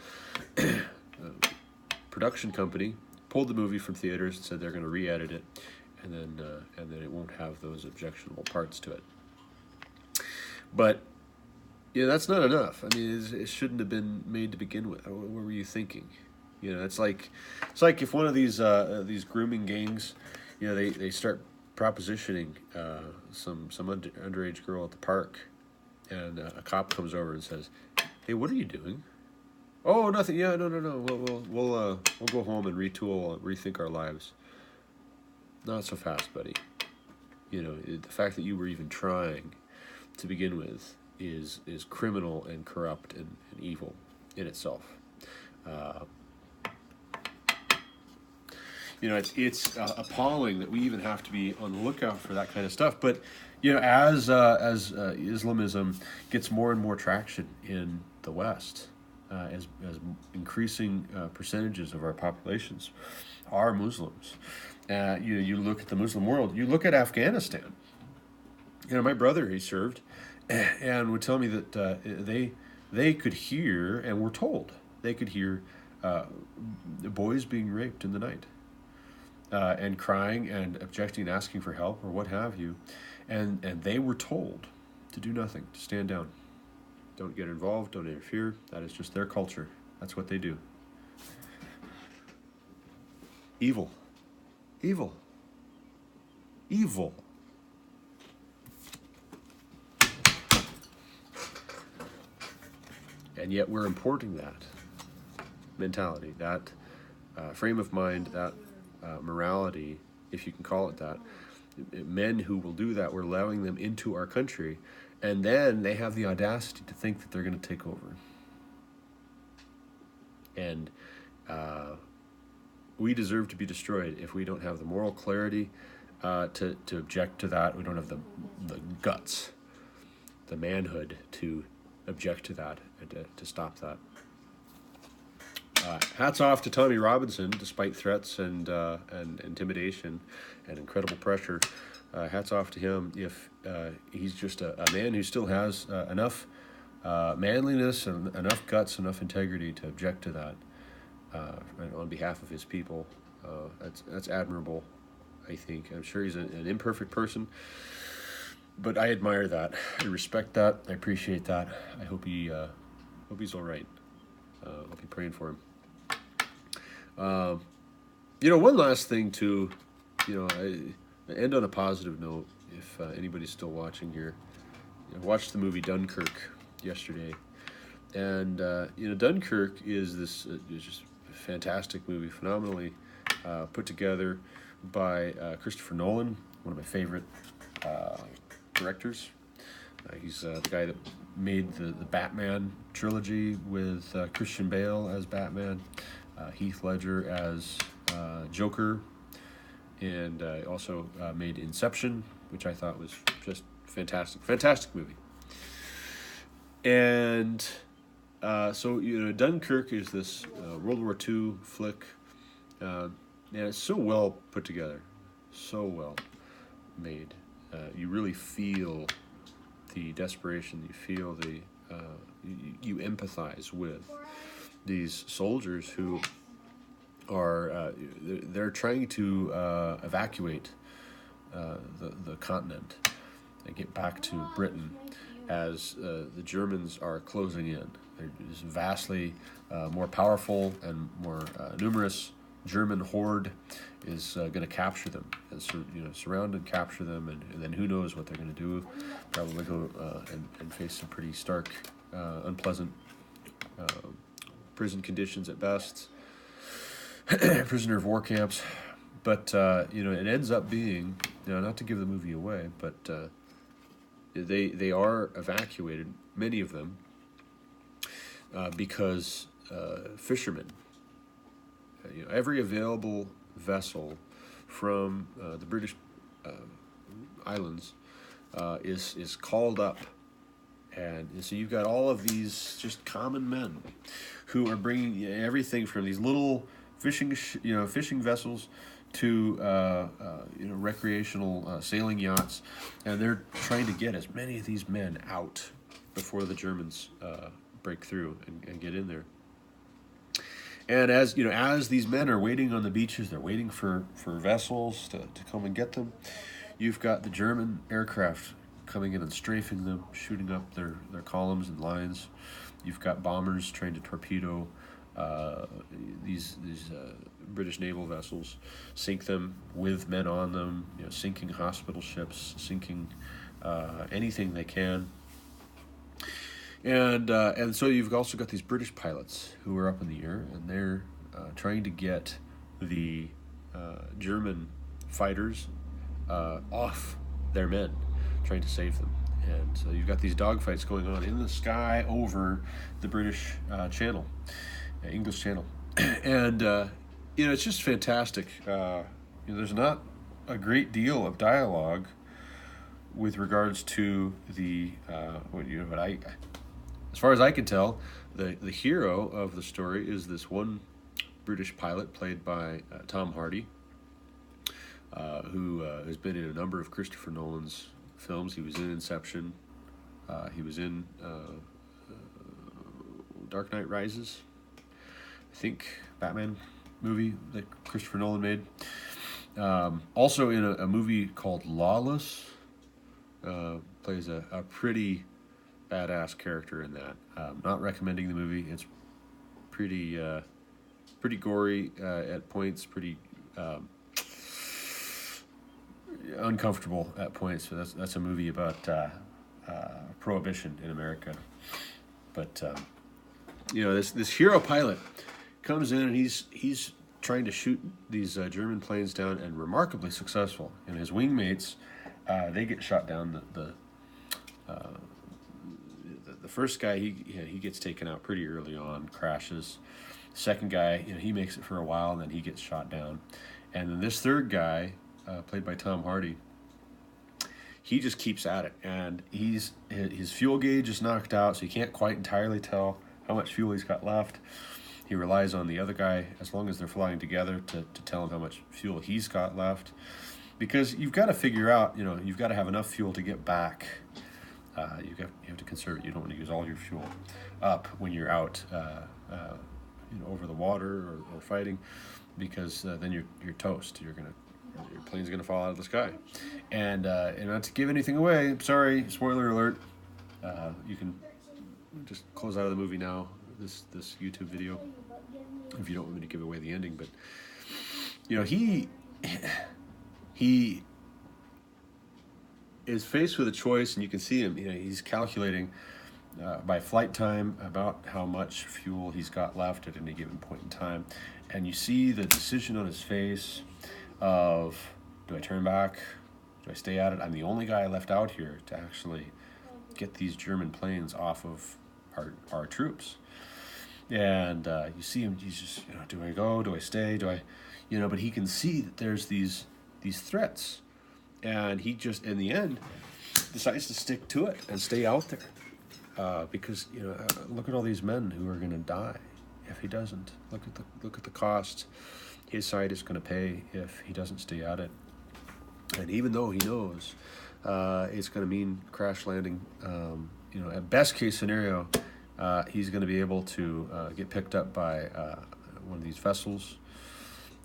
production company pulled the movie from theaters and said they're going to re-edit it, and then it won't have those objectionable parts to it. But that's not enough. I mean, it shouldn't have been made to begin with. What were you thinking? It's like if one of these grooming gangs, they start propositioning some underage girl at the park, and a cop comes over and says, "Hey, what are you doing?" "Oh, nothing. Yeah, no. We'll go home and rethink our lives." Not so fast, buddy. The fact that you were even trying to begin with is criminal and corrupt and evil in itself. It's appalling that we even have to be on the lookout for that kind of stuff. But as Islamism gets more and more traction in the West, as increasing percentages of our populations are Muslims. You look at the Muslim world. You look at Afghanistan. My brother, he served, and would tell me that they could hear, and were told they could hear the boys being raped in the night, and crying and objecting and asking for help or what have you, and they were told to do nothing, to stand down, don't get involved, don't interfere. That is just their culture. That's what they do. Evil, evil, evil. And yet we're importing that mentality, that frame of mind, that morality, if you can call it that. Men who will do that, we're allowing them into our country, and then they have the audacity to think that they're going to take over. And we deserve to be destroyed if we don't have the moral clarity to object to that. We don't have the guts, the manhood to object to that and to stop that. Hats off to Tommy Robinson, despite threats and intimidation and incredible pressure. Hats off to him if he's just a man who still has enough manliness and enough guts, enough integrity to object to that on behalf of his people. That's admirable, I think. I'm sure he's an imperfect person, but I admire that. I respect that. I appreciate that. I hope he's all right. I'll be praying for him. One last thing too, I end on a positive note. If anybody's still watching here, I watched the movie Dunkirk yesterday, and Dunkirk is this just fantastic movie, phenomenally put together by Christopher Nolan, one of my favorite directors. He's the guy that made the Batman trilogy with Christian Bale as Batman, Heath Ledger as Joker, and also made Inception, which I thought was just fantastic movie. And so Dunkirk is this World War II flick, and it's so well put together, so well made. You really feel the desperation. You feel you empathize with these soldiers who are they're trying to evacuate the continent and get back to Britain as the Germans are closing in. There's vastly more powerful and more numerous German horde is going to capture them, and surround and capture them, and then who knows what they're going to do? Probably go and face some pretty stark, unpleasant prison conditions at best, prisoner of war camps. But it ends up being, not to give the movie away, but they are evacuated, many of them, because fishermen. Every available vessel from the British islands is called up, and so you've got all of these just common men who are bringing everything from these little fishing vessels to recreational sailing yachts, and they're trying to get as many of these men out before the Germans break through and get in there. And as these men are waiting on the beaches, they're waiting for vessels to come and get them. You've got the German aircraft coming in and strafing them, shooting up their columns and lines. You've got bombers trying to torpedo these British naval vessels, sink them with men on them. Sinking hospital ships, sinking anything they can. And so you've also got these British pilots who are up in the air, and they're trying to get the German fighters off their men, trying to save them. And so you've got these dogfights going on in the sky over the British Channel, English Channel. And, it's just fantastic. There's not a great deal of dialogue with regards to the as far as I can tell, the hero of the story is this one British pilot played by Tom Hardy, who has been in a number of Christopher Nolan's films. He was in Inception. He was in Dark Knight Rises. I think Batman movie that Christopher Nolan made. Also in a movie called Lawless. Plays a pretty badass character in that. Not recommending the movie. It's pretty gory at points. Pretty uncomfortable at points. So that's a movie about prohibition in America. But this hero pilot comes in and he's trying to shoot these German planes down, and remarkably successful. And his wingmates, they get shot down. The first guy he gets taken out pretty early on, crashes. The second guy, he makes it for a while, and then he gets shot down. And then this third guy, played by Tom Hardy, he just keeps at it, and his fuel gauge is knocked out, so he can't quite entirely tell how much fuel he's got left. He relies on the other guy, as long as they're flying together, to tell him how much fuel he's got left. Because you've got to figure out, you've got to have enough fuel to get back. You have to conserve it. You don't want to use all your fuel up when you're out, over the water or fighting, because then you're toast. Your plane's gonna fall out of the sky. And not to give anything away, sorry, spoiler alert. You can just close out of the movie now. This YouTube video, if you don't want me to give away the ending. But he is faced with a choice, and you can see him. He's calculating by flight time about how much fuel he's got left at any given point in time, and you see the decision on his face of, do I turn back? Do I stay at it? I'm the only guy left out here to actually get these German planes off of our troops. And you see him, he's just, do I go? Do I stay? Do I, but he can see that there's these threats. And he just, in the end, decides to stick to it and stay out there. Because, look at all these men who are going to die if he doesn't. Look at the cost his side is going to pay if he doesn't stay at it. And even though he knows it's going to mean crash landing, at best case scenario, he's going to be able to get picked up by one of these vessels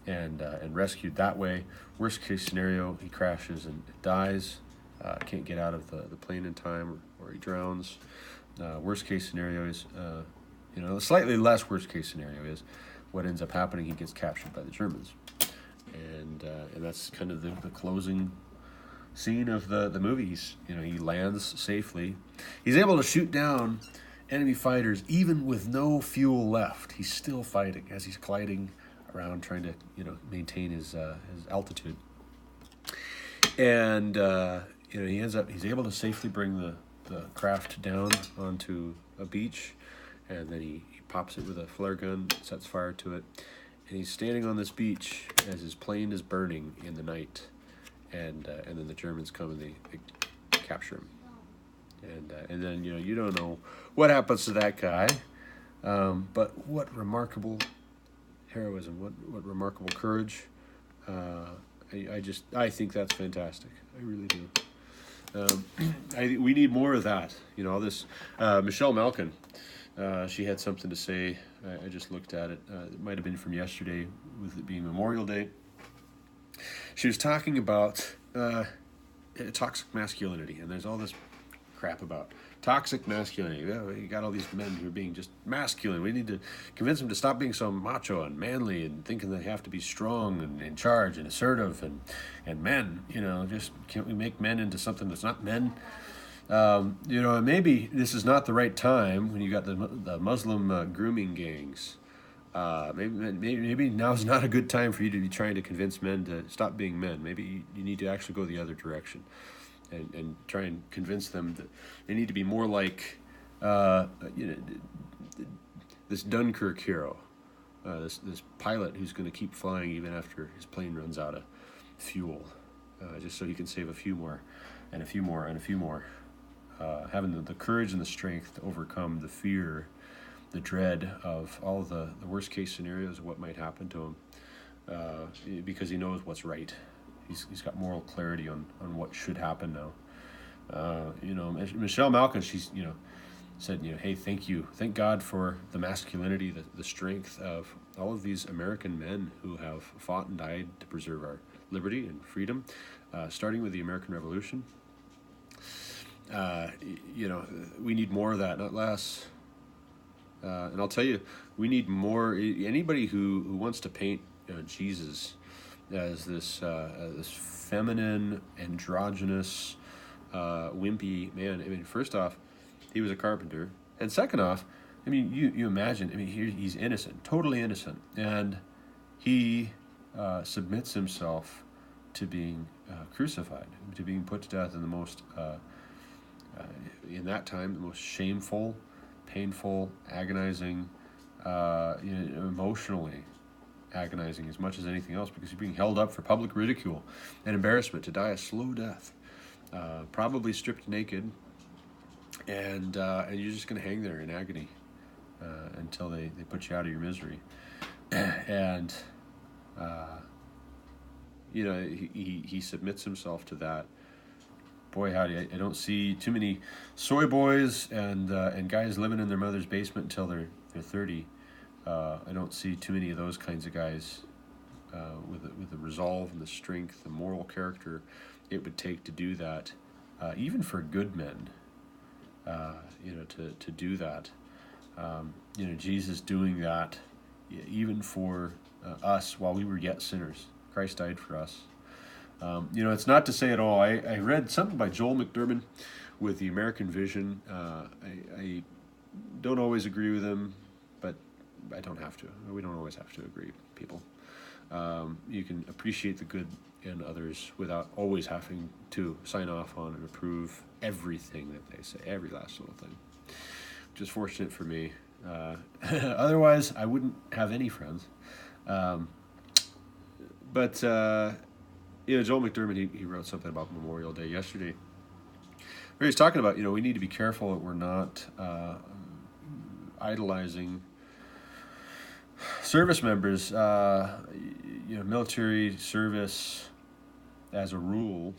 and rescued that way. Worst case scenario, he crashes and dies, can't get out of the plane in time, or he drowns. Worst case scenario is, slightly less worst case scenario is what ends up happening. He gets captured by the Germans, and that's kind of the closing scene of the movie. He lands safely. He's able to shoot down enemy fighters even with no fuel left. He's still fighting as he's gliding around, trying to maintain his altitude. And he's able to safely bring the craft down onto a beach, and then he pops it with a flare gun, sets fire to it, and he's standing on this beach as his plane is burning in the night, and then the Germans come and they capture him. And then you don't know what happens to that guy, but what remarkable heroism, what remarkable courage. I think that's fantastic. I really do. We need more of that. All this. Michelle Malkin, she had something to say. I just looked at it. It might have been from yesterday, with it being Memorial Day. She was talking about toxic masculinity, and there's all this crap about toxic masculinity. You got all these men who are being just masculine. We need to convince them to stop being so macho and manly and thinking they have to be strong and in charge and assertive and men. Just can't we make men into something that's not men? Maybe this is not the right time when you got the Muslim grooming gangs. Maybe now's not a good time for you to be trying to convince men to stop being men. Maybe you need to actually go the other direction. And try and convince them that they need to be more like, this Dunkirk hero, this pilot who's going to keep flying even after his plane runs out of fuel, just so he can save a few more, and a few more, and a few more having the courage and the strength to overcome the fear, the dread of all the worst case scenarios of what might happen to him, because he knows what's right. He's got moral clarity on what should happen now. Michelle Malkin, she's said, hey, thank God for the masculinity, the strength of all of these American men who have fought and died to preserve our liberty and freedom, starting with the American Revolution. We need more of that, not less. And I'll tell you, we need more. Anybody who wants to paint Jesus as this feminine, androgynous, wimpy man. I mean, first off, he was a carpenter, and second off, I mean, you imagine. I mean, he's innocent, totally innocent, and he submits himself to being crucified, to being put to death in the most, in that time, the most shameful, painful, agonizing, emotionally agonizing as much as anything else, because he's being held up for public ridicule and embarrassment to die a slow death, probably stripped naked, and you're just going to hang there in agony until they put you out of your misery. And he submits himself to that. Boy, howdy, I don't see too many soy boys and guys living in their mother's basement until they're 30. I don't see too many of those kinds of guys with the resolve and the strength, the moral character it would take to do that, even for good men. To do that. Jesus doing that, even for us while we were yet sinners. Christ died for us. It's not to say at all. I read something by Joel McDermott with the American Vision. I don't always agree with him, but I don't have to. We don't always have to agree, people. You can appreciate the good in others without always having to sign off on and approve everything that they say, every last little thing. Which is fortunate for me. Otherwise, I wouldn't have any friends. But Joel McDermott, he wrote something about Memorial Day yesterday, where he's talking about, we need to be careful that we're not idolizing service members, military service as a rule,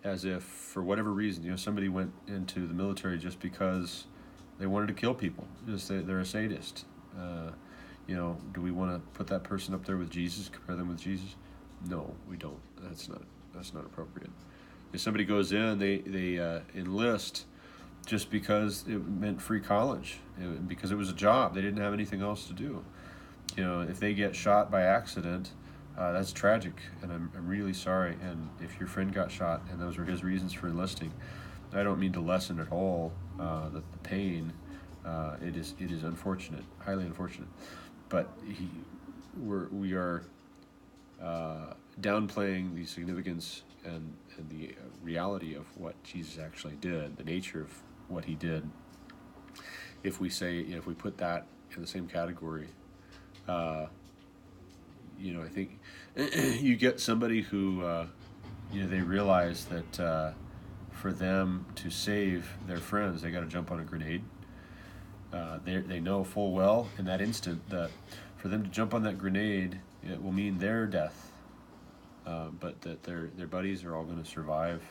as if for whatever reason, somebody went into the military just because they wanted to kill people. Just they're a sadist. Do we want to put that person up there with Jesus, compare them with Jesus? No, we don't. That's not appropriate. If somebody goes in, they enlist just because it meant free college, because it was a job. They didn't have anything else to do. If they get shot by accident, that's tragic, and I'm really sorry. And if your friend got shot and those were his reasons for enlisting, I don't mean to lessen at all the pain. It is unfortunate, highly unfortunate. But we are downplaying the significance and the reality of what Jesus actually did, the nature of what he did. If we say, if we put that in the same category, I think you get somebody who, they realize that for them to save their friends, they got to jump on a grenade. They know full well in that instant that for them to jump on that grenade, it will mean their death, but that their buddies are all going to survive.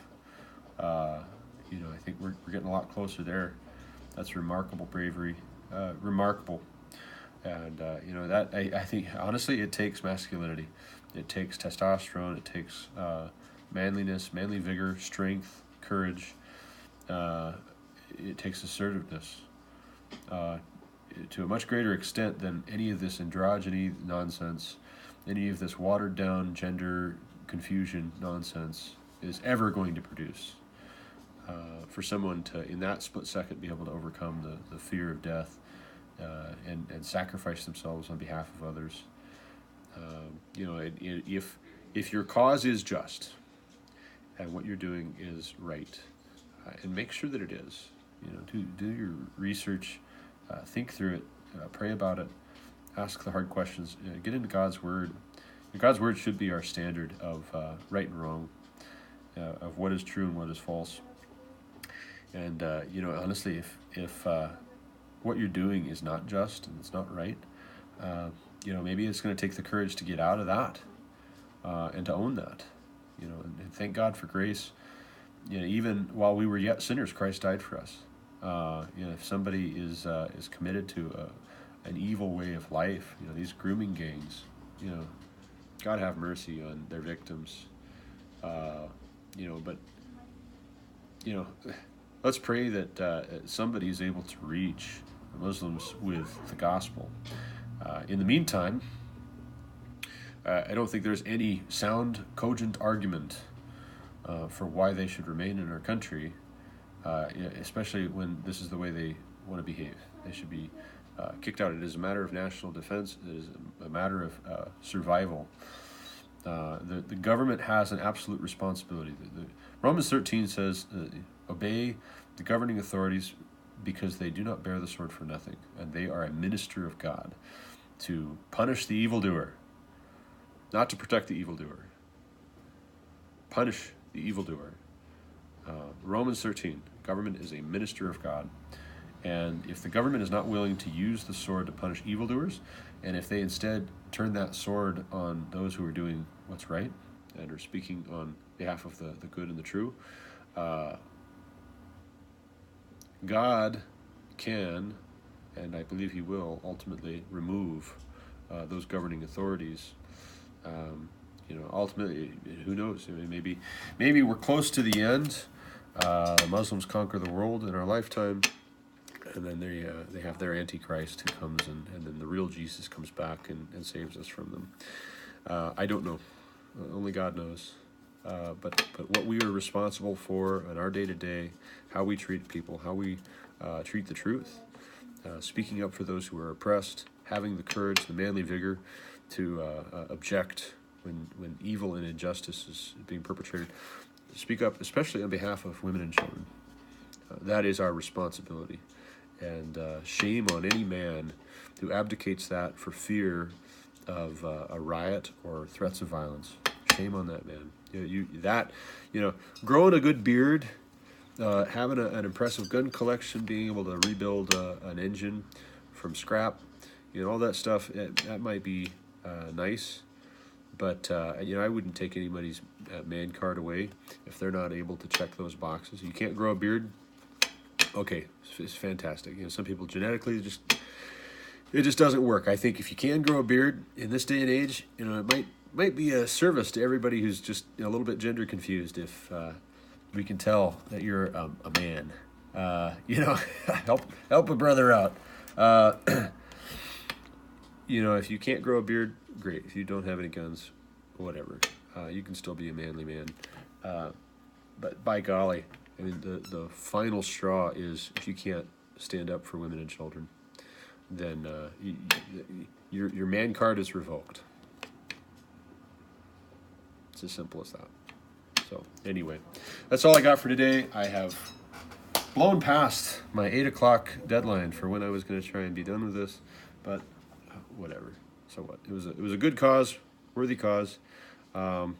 I think we're getting a lot closer there. That's remarkable bravery, remarkable. And, that I think, honestly, it takes masculinity. It takes testosterone. It takes manliness, manly vigor, strength, courage. It takes assertiveness to a much greater extent than any of this androgyny nonsense, any of this watered-down gender confusion nonsense is ever going to produce. For someone to, in that split second, be able to overcome the fear of death, and sacrifice themselves on behalf of others. If your cause is just and what you're doing is right, and make sure that it is, do your research, think through it, pray about it, ask the hard questions, get into God's Word. God's Word should be our standard of right and wrong, of what is true and what is false. And honestly, if what you're doing is not just and it's not right, maybe it's going to take the courage to get out of that and to own that. And thank God for grace. Even while we were yet sinners, Christ died for us. If somebody is committed to an evil way of life, these grooming gangs, God have mercy on their victims. But let's pray that somebody is able to reach Muslims with the gospel. In the meantime, I don't think there's any sound, cogent argument for why they should remain in our country, especially when this is the way they want to behave. They should be kicked out. It is a matter of national defense. It is a matter of survival. The government has an absolute responsibility. Romans 13 says, obey the governing authorities because they do not bear the sword for nothing, and they are a minister of God to punish the evildoer, not to protect the evildoer. Punish the evildoer. Romans 13, government is a minister of God. And if the government is not willing to use the sword to punish evildoers, and if they instead turn that sword on those who are doing what's right and are speaking on behalf of the good and the true, God can, and I believe he will, ultimately remove those governing authorities. Ultimately, who knows? I mean, maybe we're close to the end. The Muslims conquer the world in our lifetime, and then they have their Antichrist who comes, and then the real Jesus comes back and saves us from them. I don't know. Only God knows. But what we are responsible for in our day-to-day, how we treat people, how we treat the truth, speaking up for those who are oppressed, having the courage, the manly vigor to object when evil and injustice is being perpetrated, speak up, especially on behalf of women and children. That is our responsibility. And shame on any man who abdicates that for fear of a riot or threats of violence. Shame on that man. Growing a good beard, having an impressive gun collection, being able to rebuild an engine from scrap, all that stuff, that might be nice. But, I wouldn't take anybody's man card away if they're not able to check those boxes. You can't grow a beard? Okay, it's fantastic. Some people genetically it just doesn't work. I think if you can grow a beard in this day and age, it might be a service to everybody who's just a little bit gender confused if we can tell that you're a man. Help a brother out. If you can't grow a beard, great. If you don't have any guns, whatever. You can still be a manly man. But by golly, I mean, the final straw is if you can't stand up for women and children, then your man card is revoked. It's as simple as that. So anyway, that's all I got for today. I have blown past my 8 o'clock deadline for when I was going to try and be done with this, but whatever. So what? It was a good cause, worthy cause. Again,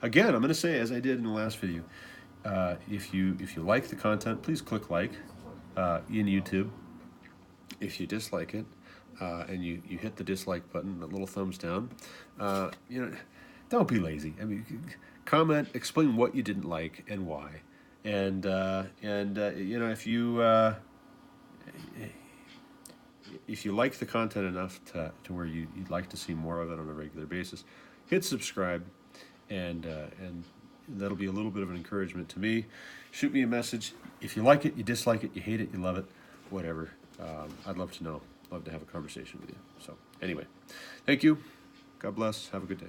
I'm going to say, as I did in the last video, if you like the content, please click like in YouTube. If you dislike it, and you hit the dislike button, the little thumbs down, don't be lazy. I mean, comment, explain what you didn't like and why, and if you like the content enough to where you'd like to see more of it on a regular basis, hit subscribe, and that'll be a little bit of an encouragement to me. Shoot me a message. If you like it, you dislike it, you hate it, you love it, whatever. I'd love to know. Love to have a conversation with you. So anyway, thank you. God bless. Have a good day.